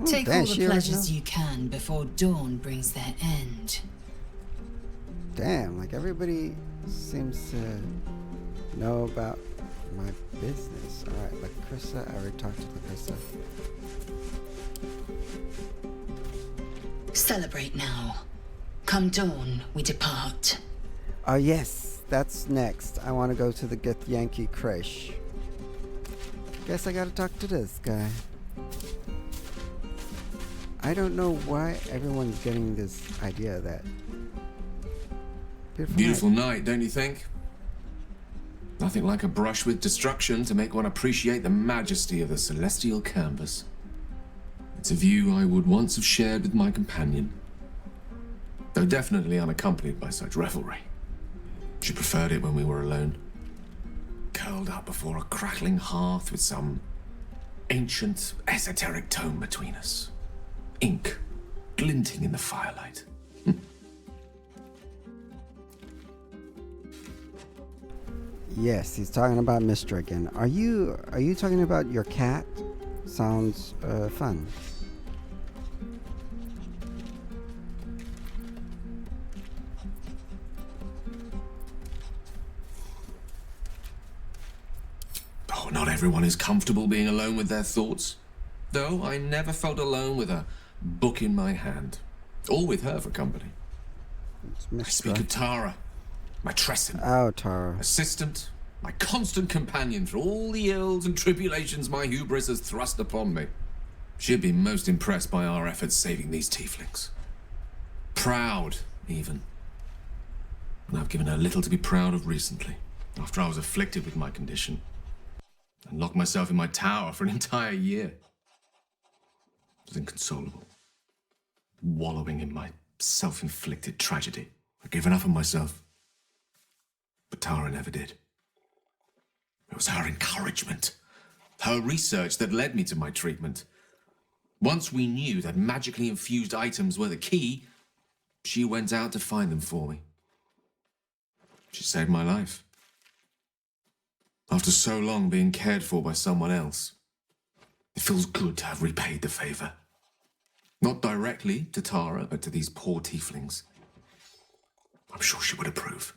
Take all the pleasures you can before dawn brings their end. Damn, like everybody seems to know about my business. Alright, Lacrissa, I already talked to Lacrissa. Celebrate now. Come dawn, we depart. Oh yes, that's next. I want to go to the Githyanki Kresh. Guess I gotta talk to this guy. I don't know why everyone's getting this idea that... Beautiful night, don't you think? Nothing like a brush with destruction to make one appreciate the majesty of the celestial canvas. It's a view I would once have shared with my companion, though definitely unaccompanied by such revelry. She preferred it when we were alone, curled up before a crackling hearth with some ancient, esoteric tome between us. Ink glinting in the firelight. Yes, he's talking about Mistra again. Are you talking about your cat? Sounds fun. Oh, not everyone is comfortable being alone with their thoughts. Though I never felt alone with a book in my hand. Or with her for company. I speak of Tara, my Tressin. Oh, Tara. Assistant, my constant companion through all the ills and tribulations my hubris has thrust upon me. She'd be most impressed by our efforts saving these tieflings. Proud, even. And I've given her little to be proud of recently, after I was afflicted with my condition, and locked myself in my tower for an entire year. I was inconsolable, wallowing in my self-inflicted tragedy. I'd given up on myself. But Tara never did. It was her encouragement, her research that led me to my treatment. Once we knew that magically infused items were the key, she went out to find them for me. She saved my life. After so long being cared for by someone else, it feels good to have repaid the favor. Not directly to Tara, but to these poor tieflings. I'm sure she would approve.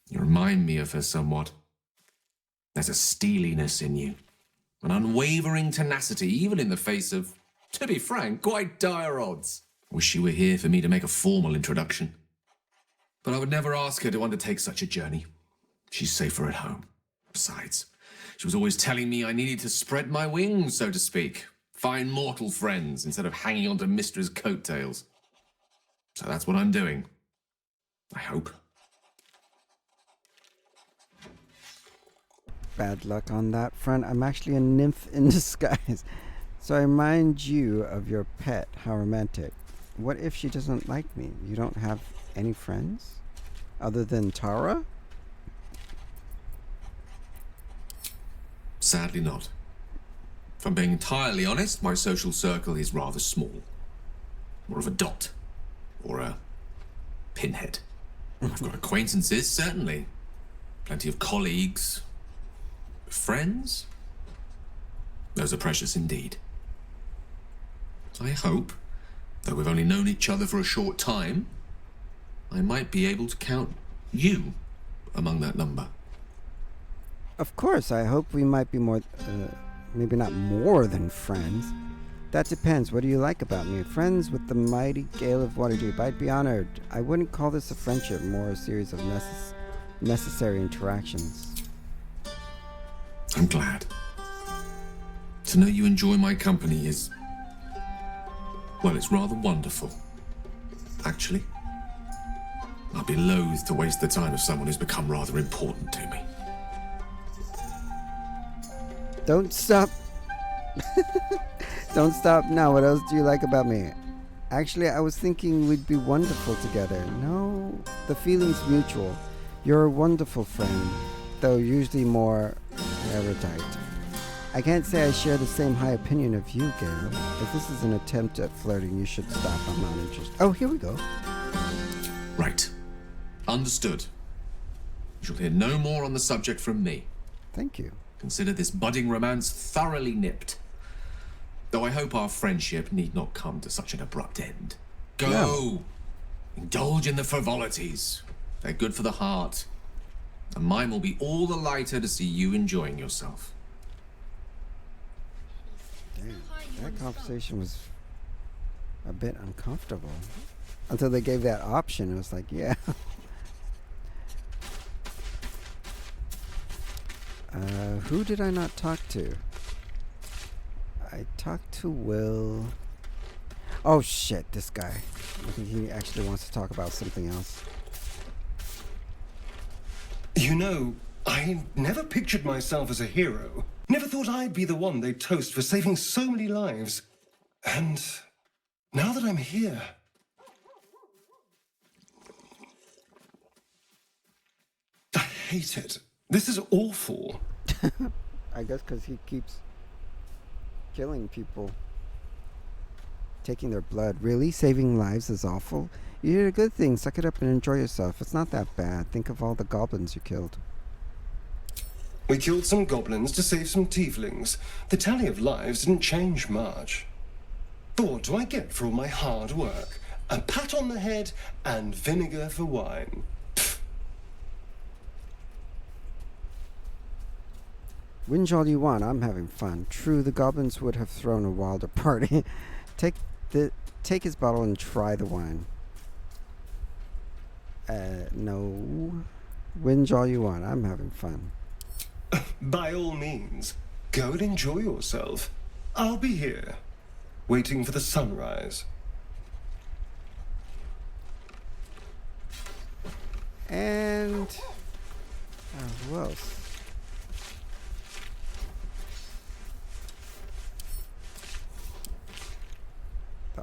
You remind me of her somewhat. There's a steeliness in you, an unwavering tenacity, even in the face of, to be frank, quite dire odds. Wish you were here for me to make a formal introduction. But I would never ask her to undertake such a journey. She's safer at home. Besides, she was always telling me I needed to spread my wings, so to speak. Find mortal friends instead of hanging onto Mistra's coattails. So that's what I'm doing. I hope. Bad luck on that front. I'm actually a nymph in disguise. So I remind you of your pet. How romantic. What if she doesn't like me? You don't have any friends? Other than Tara? Sadly not. If I'm being entirely honest, my social circle is rather small. More of a dot. Or a pinhead. I've got acquaintances, certainly. Plenty of colleagues. Friends? Those are precious indeed. I hope, though we've only known each other for a short time, I might be able to count you among that number. Of course, I hope we might be more, maybe not more than friends. That depends. What do you like about me? Friends with the mighty Gale of Waterdeep. I'd be honored. I wouldn't call this a friendship, more a series of necessary interactions. I'm glad. To know you enjoy my company is... well, it's rather wonderful. Actually, I'd be loath to waste the time of someone who's become rather important to me. Don't stop. Don't stop now. What else do you like about me? Actually, I was thinking we'd be wonderful together. No, the feeling's mutual. You're a wonderful friend, though usually more erudite. I can't say I share the same high opinion of you, Gale. If this is an attempt at flirting, you should stop. I'm not interested. Oh, here we go. Right. Understood. You shall hear no more on the subject from me. Thank you. Consider this budding romance thoroughly nipped. Though I hope our friendship need not come to such an abrupt end. Go! No. Indulge in the frivolities. They're good for the heart. And mine will be all the lighter to see you enjoying yourself. Damn, that conversation was a bit uncomfortable. Until they gave that option, it was like, yeah. Who did I not talk to? I talked to Will. Oh shit, this guy. I think he actually wants to talk about something else. You know, I never pictured myself as a hero. Never thought I'd be the one they'd toast for saving so many lives. And now that I'm here... I hate it. This is awful. I guess because he keeps killing people. Taking their blood. Really? Saving lives is awful? You did a good thing. Suck it up and enjoy yourself. It's not that bad. Think of all the goblins you killed. We killed some goblins to save some tieflings. The tally of lives didn't change much. But what do I get for all my hard work? A pat on the head and vinegar for wine. Whinge all you want. I'm having fun. True, the goblins would have thrown a wilder party. Take his bottle and try the wine. No. Whinge all you want. I'm having fun. By all means, go and enjoy yourself. I'll be here, waiting for the sunrise. And... who else?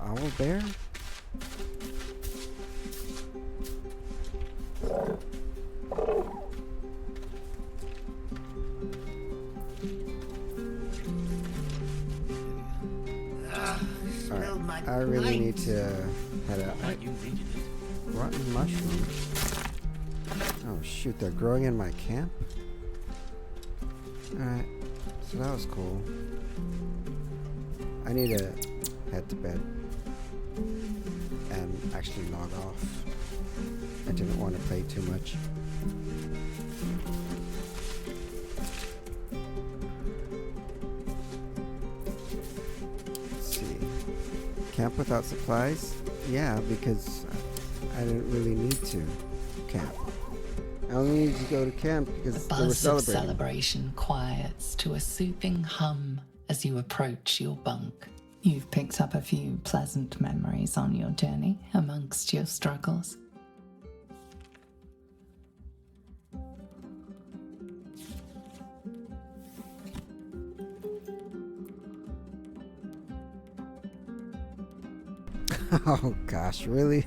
owl bear? Alright, I really need to head out. Rotten mushrooms? Oh shoot, they're growing in my camp? Alright, so that was cool. I need to head to bed and actually log off. I didn't want to play too much. Let's see. Camp without supplies? Yeah, because I didn't really need to camp. I only needed to go to camp because The they were buzz of celebrating. celebration quiets to a soothing hum as you approach your bunk. You've picked up a few pleasant memories on your journey amongst your struggles. Oh gosh, really?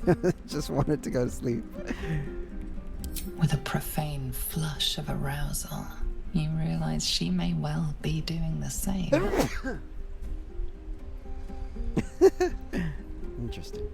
Just wanted to go to sleep. With a profane flush of arousal, you realize she may well be doing the same. Interesting.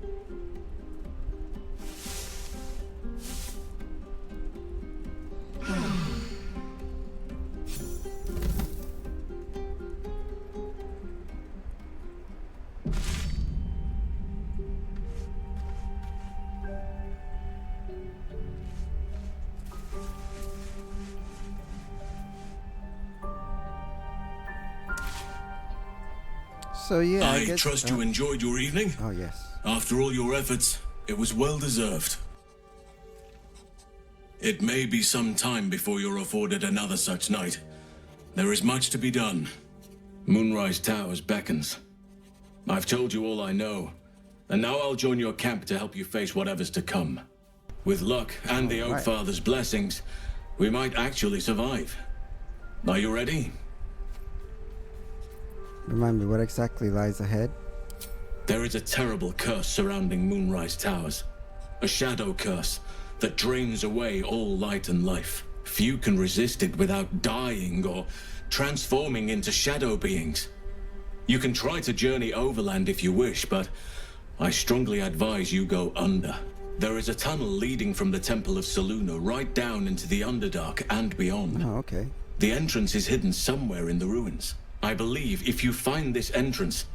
So yeah, I guess, trust you enjoyed your evening. Oh yes. After all your efforts, it was well deserved. It may be some time before you're afforded another such night. There is much to be done. Moonrise Towers beckons. I've told you all I know, and now I'll join your camp to help you face whatever's to come. With luck and the Oak Father's blessings, we might actually survive. Are you ready? Remind me, what exactly lies ahead? There is a terrible curse surrounding Moonrise Towers. A shadow curse that drains away all light and life. Few can resist it without dying or transforming into shadow beings. You can try to journey overland if you wish, but I strongly advise you go under. There is a tunnel leading from the Temple of Selûne right down into the Underdark and beyond. Oh, okay. The entrance is hidden somewhere in the ruins. I believe if you find this entrance,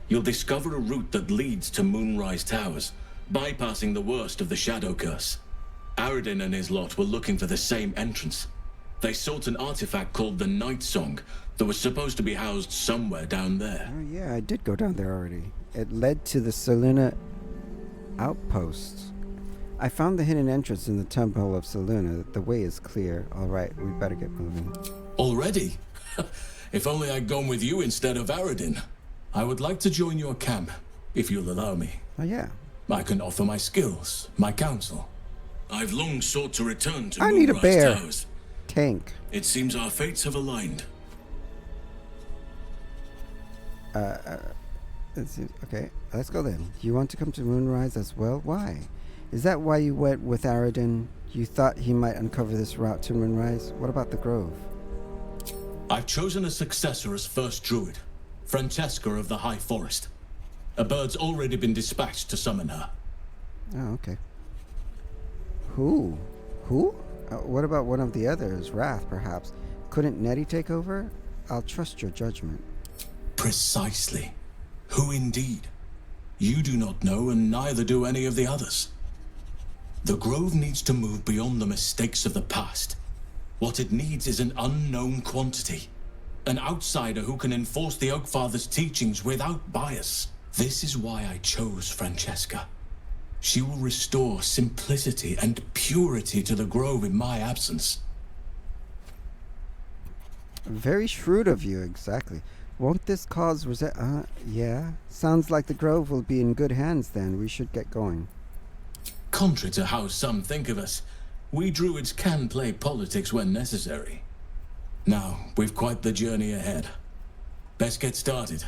you'll discover a route that leads to Moonrise Towers, bypassing the worst of the Shadow Curse. Aradin and his lot were looking for the same entrance. They sought an artifact called the Night Song that was supposed to be housed somewhere down there. Oh yeah, I did go down there already. It led to the Selûne outpost. I found the hidden entrance in the Temple of Selûne. The way is clear. All right, we better get moving. Already? If only I'd gone with you instead of Aradin. I would like to join your camp, if you'll allow me. Oh yeah. I can offer my skills, my counsel. I've long sought to return to I need a Moonrise bear. Towers. Tank. It seems our fates have aligned. Okay, let's go then. You want to come to Moonrise as well? Why? Is that why you went with Aradin? You thought he might uncover this route to Moonrise? What about the Grove? I've chosen a successor as first druid, Francesca of the High Forest. A bird's already been dispatched to summon her. Oh, okay. Who? Who? What about one of the others? Wrath, perhaps. Couldn't Nettie take over? I'll trust your judgment. Precisely. Who indeed? You do not know, and neither do any of the others. The Grove needs to move beyond the mistakes of the past. What it needs is an unknown quantity. An outsider who can enforce the Oak Father's teachings without bias. This is why I chose Francesca. She will restore simplicity and purity to the Grove in my absence. Very shrewd of you, exactly. Won't this cause yeah. Sounds like the Grove will be in good hands then. We should get going. Contrary to how some think of us, we druids can play politics when necessary. Now, we've quite the journey ahead. Best get started.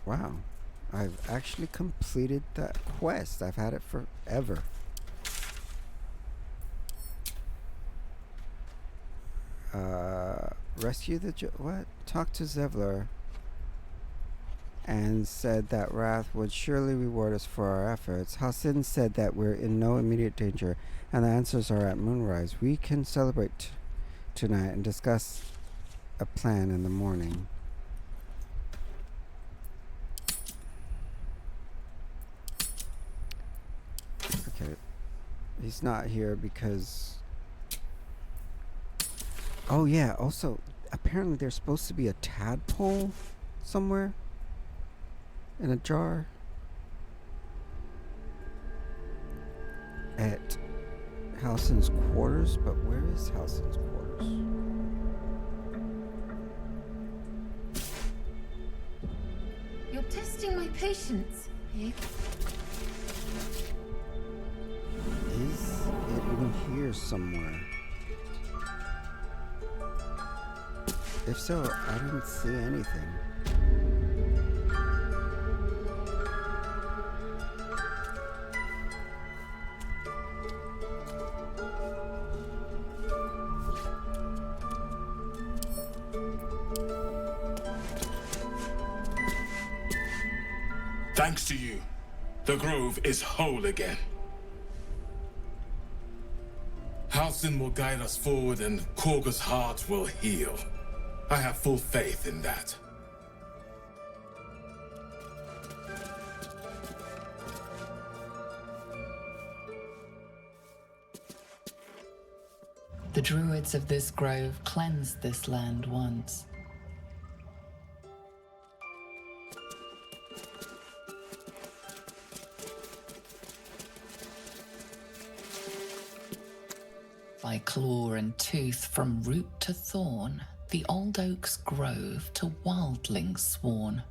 Wow. I've actually completed that quest. I've had it forever. Rescue the what? Talk to Zevlor and said that Wrath would surely reward us for our efforts. Halsin said that we're in no immediate danger and the answers are at moonrise. We can celebrate tonight and discuss a plan in the morning. Okay. He's not here because... Oh yeah, also, apparently there's supposed to be a tadpole somewhere in a jar at Halsin's quarters, but where is Halsin's quarters? You're testing my patience, eh? Is it in here somewhere? If so, I didn't see anything. Thanks to you, the grove is whole again. Halsin will guide us forward and Korga's heart will heal. I have full faith in that. The druids of this grove cleansed this land once. By claw and tooth from root to thorn, the old oak's grove to wildlings sworn.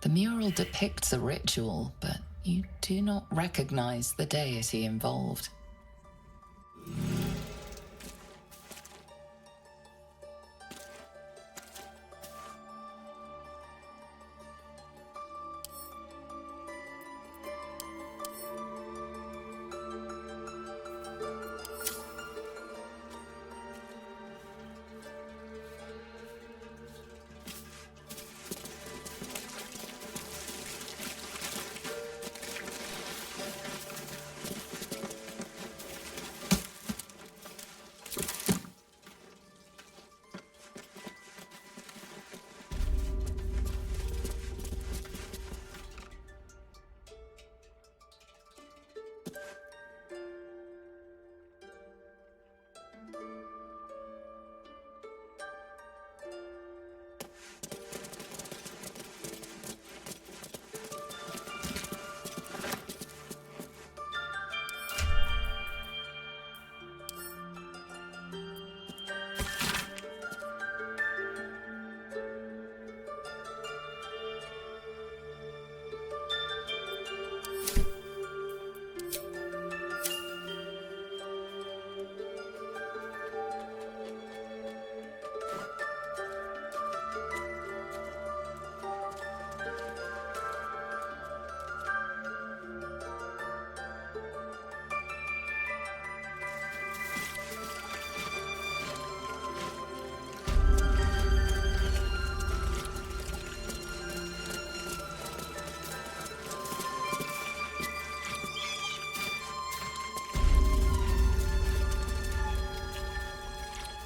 The mural depicts a ritual, but you do not recognize the deity involved.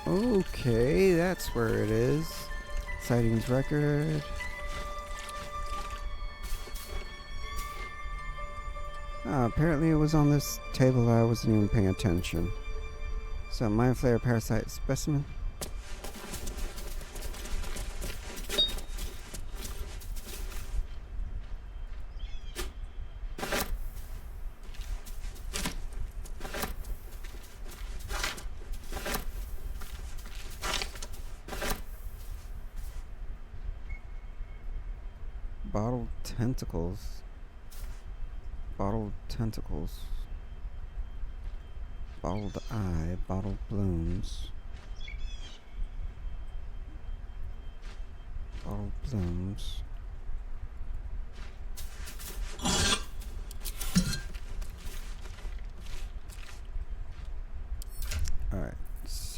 Okay, that's where it is. Sightings record. Apparently it was on this table. I wasn't even paying attention. So, mind flayer parasite specimen. Bottled tentacles. Bottled tentacles. Bottled eye. Bottled blooms. Bottled blooms.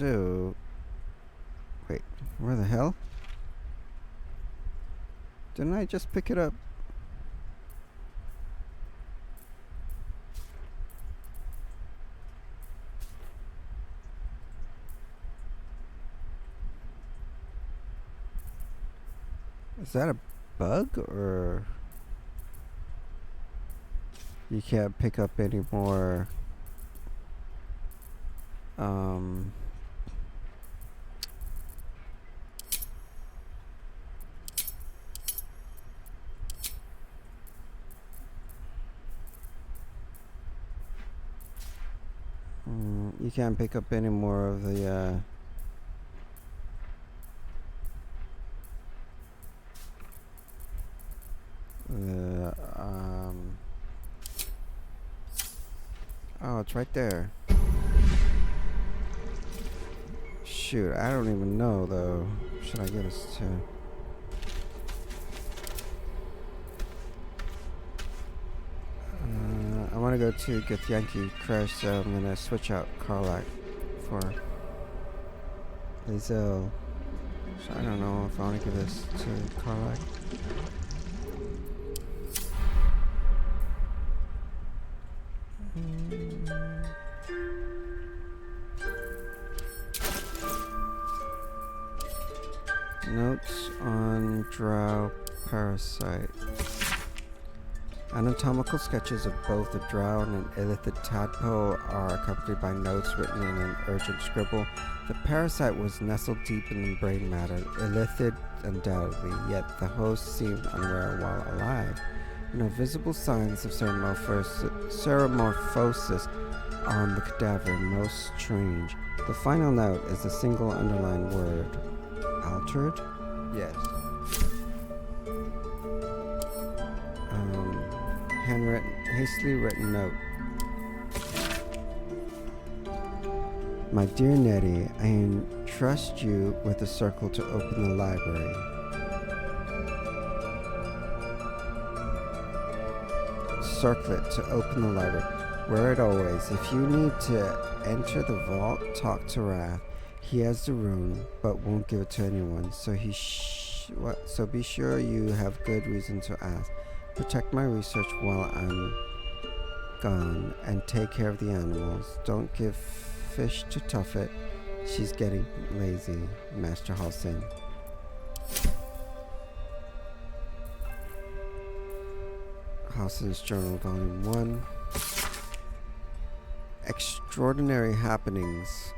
So, wait, where the hell? Didn't I just pick it up? Is that a bug, or you can't pick up any more you can't pick up any more of the oh, it's right there. Shoot, I don't even know though. Should I get us to? I want to go to get Yankee Crash, so I'm gonna switch out Karlak for Lae'zel. So I don't know if I want to give this to Karlak. Notes on drow parasite. Anatomical sketches of both a drow and an illithid tadpole are accompanied by notes written in an urgent scribble. The parasite was nestled deep in the brain matter, illithid undoubtedly, yet the host seemed unaware while alive. No visible signs of ceremorphosis on the cadaver, most strange. The final note is a single underlined word. Altered? Yes. Hastily written note. My dear Nettie, I entrust you with a circle to open the library. Circlet to open the library. Wear it always. If you need to enter the vault, talk to Wrath. He has the rune, but won't give it to anyone. So so be sure you have good reason to ask. Protect my research while I'm gone, and take care of the animals. Don't give fish to Tuffet. She's getting lazy. Master Halsin. Halsin's Journal, Volume 1. Extraordinary happenings.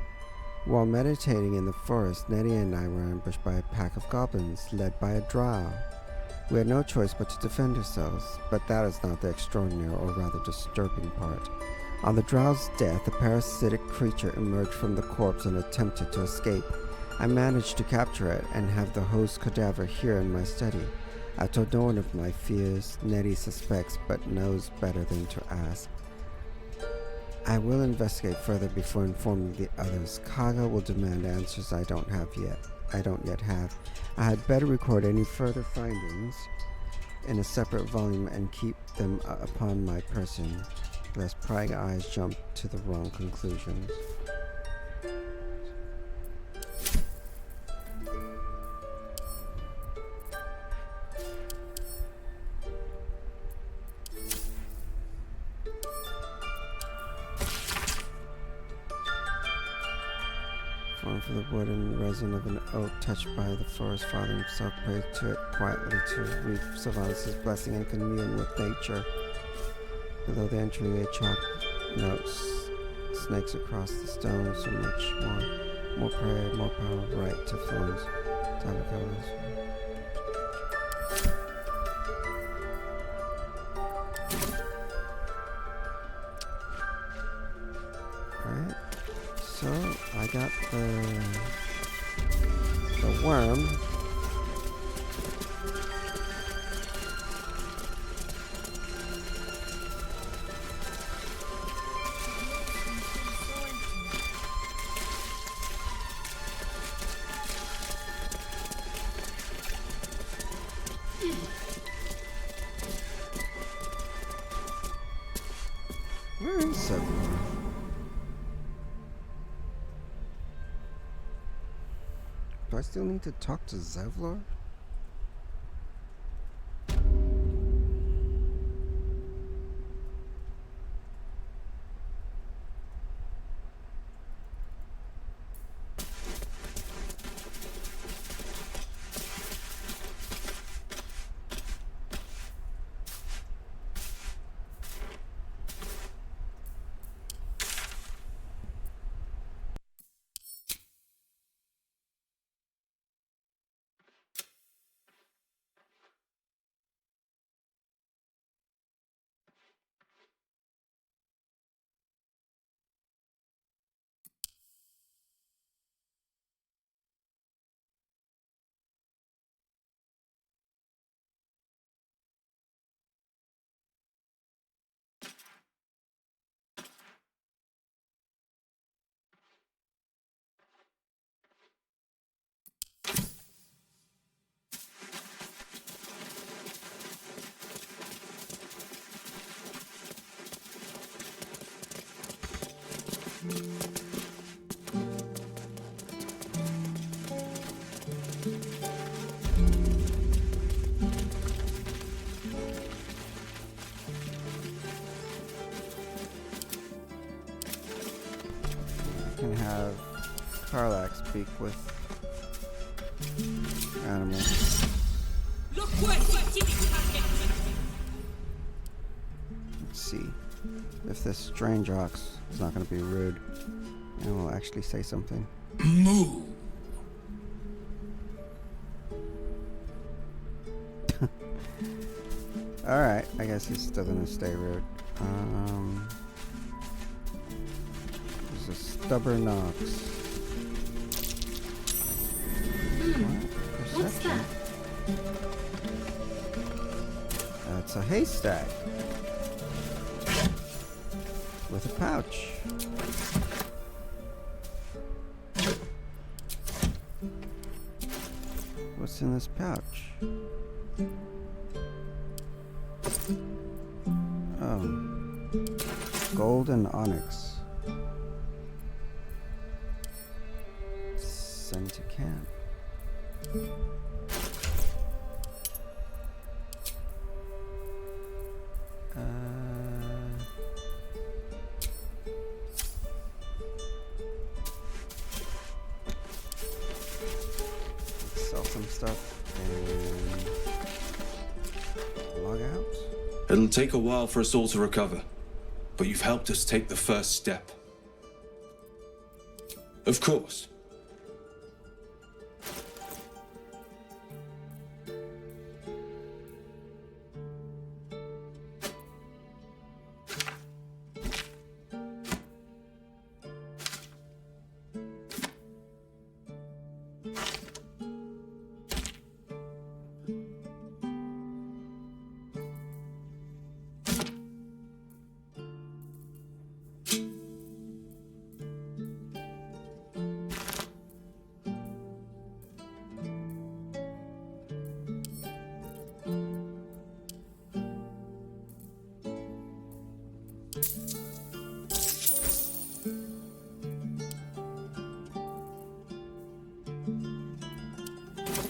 While meditating in the forest, Nettie and I were ambushed by a pack of goblins, led by a drow. We had no choice but to defend ourselves, but that is not the extraordinary, or rather disturbing part. On the drow's death, a parasitic creature emerged from the corpse and attempted to escape. I managed to capture it and have the host's cadaver here in my study. I told no one of my fears. Nettie suspects, but knows better than to ask. I will investigate further before informing the others. Kaga will demand answers I don't yet have. I had better record any further findings in a separate volume and keep them upon my person, lest prying eyes jump to the wrong conclusions. For the wood and resin of an oak touched by the forest father himself, prayed to it quietly to reap Sylvanas' blessing and commune with nature. Below the entryway, chalk notes snakes across the stone, so much more prayer, more power, right to Florence. Alright. So I got the worm. Where is everyone? Do I still need to talk to Zevlor? Can have Karlak speak with animals. Look what Let's see if this strange ox is not going to be rude and will actually say something. Moo. Alright, I guess he's still going to stay rude. There's a stubborn ox. What's that? That's a haystack with a pouch. What's in this pouch? Oh, gold and onyx. Send to camp. Sell some stuff and log out. It'll take a while for us all to recover, but you've helped us take the first step. Of course.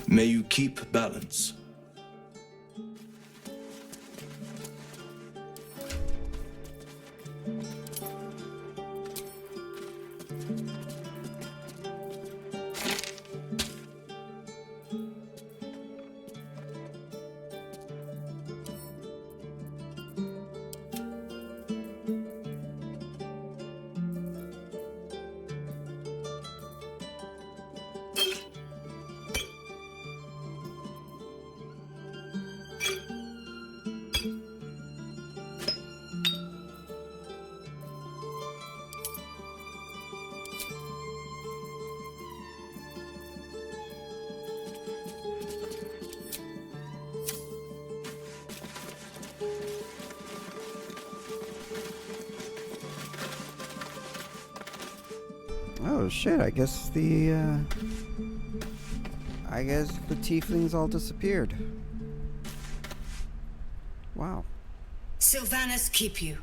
May you keep balance. Oh shit, I guess the tieflings all disappeared. Wow. Sylvanas keep you.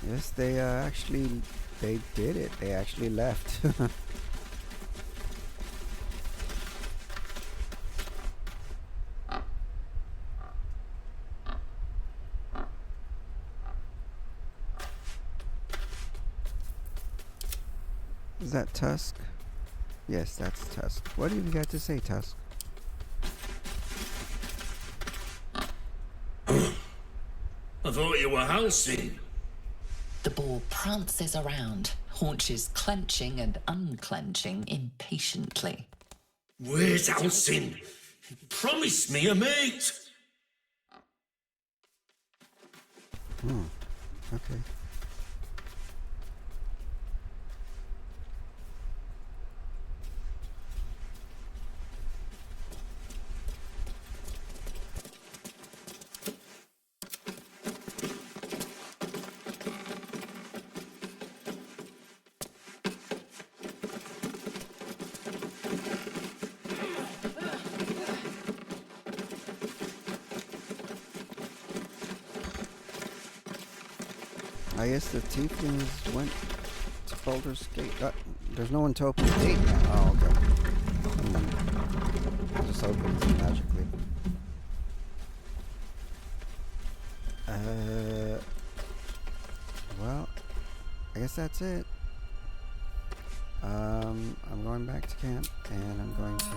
Yes, they actually, they did it. They actually left. Is that Tusk? Yes, that's Tusk. What do you got to say, Tusk? I thought you were Halcyon. The boar prances around, haunches clenching and unclenching impatiently. Where's Halcyon? Promise me a mate. Okay. I guess the tieflings went to Baldur's Gate. There's no one to open the gate now. Oh, okay. It just opens magically. Well, I guess that's it. I'm going back to camp, and I'm going to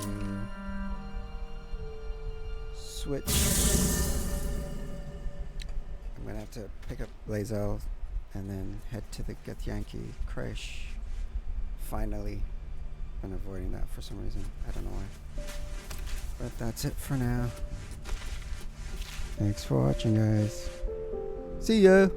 switch. I'm gonna have to pick up Blazel and then head to the Githyanki crash. Finally. Been avoiding that for some reason. I don't know why. But that's it for now. Thanks for watching, guys. See ya!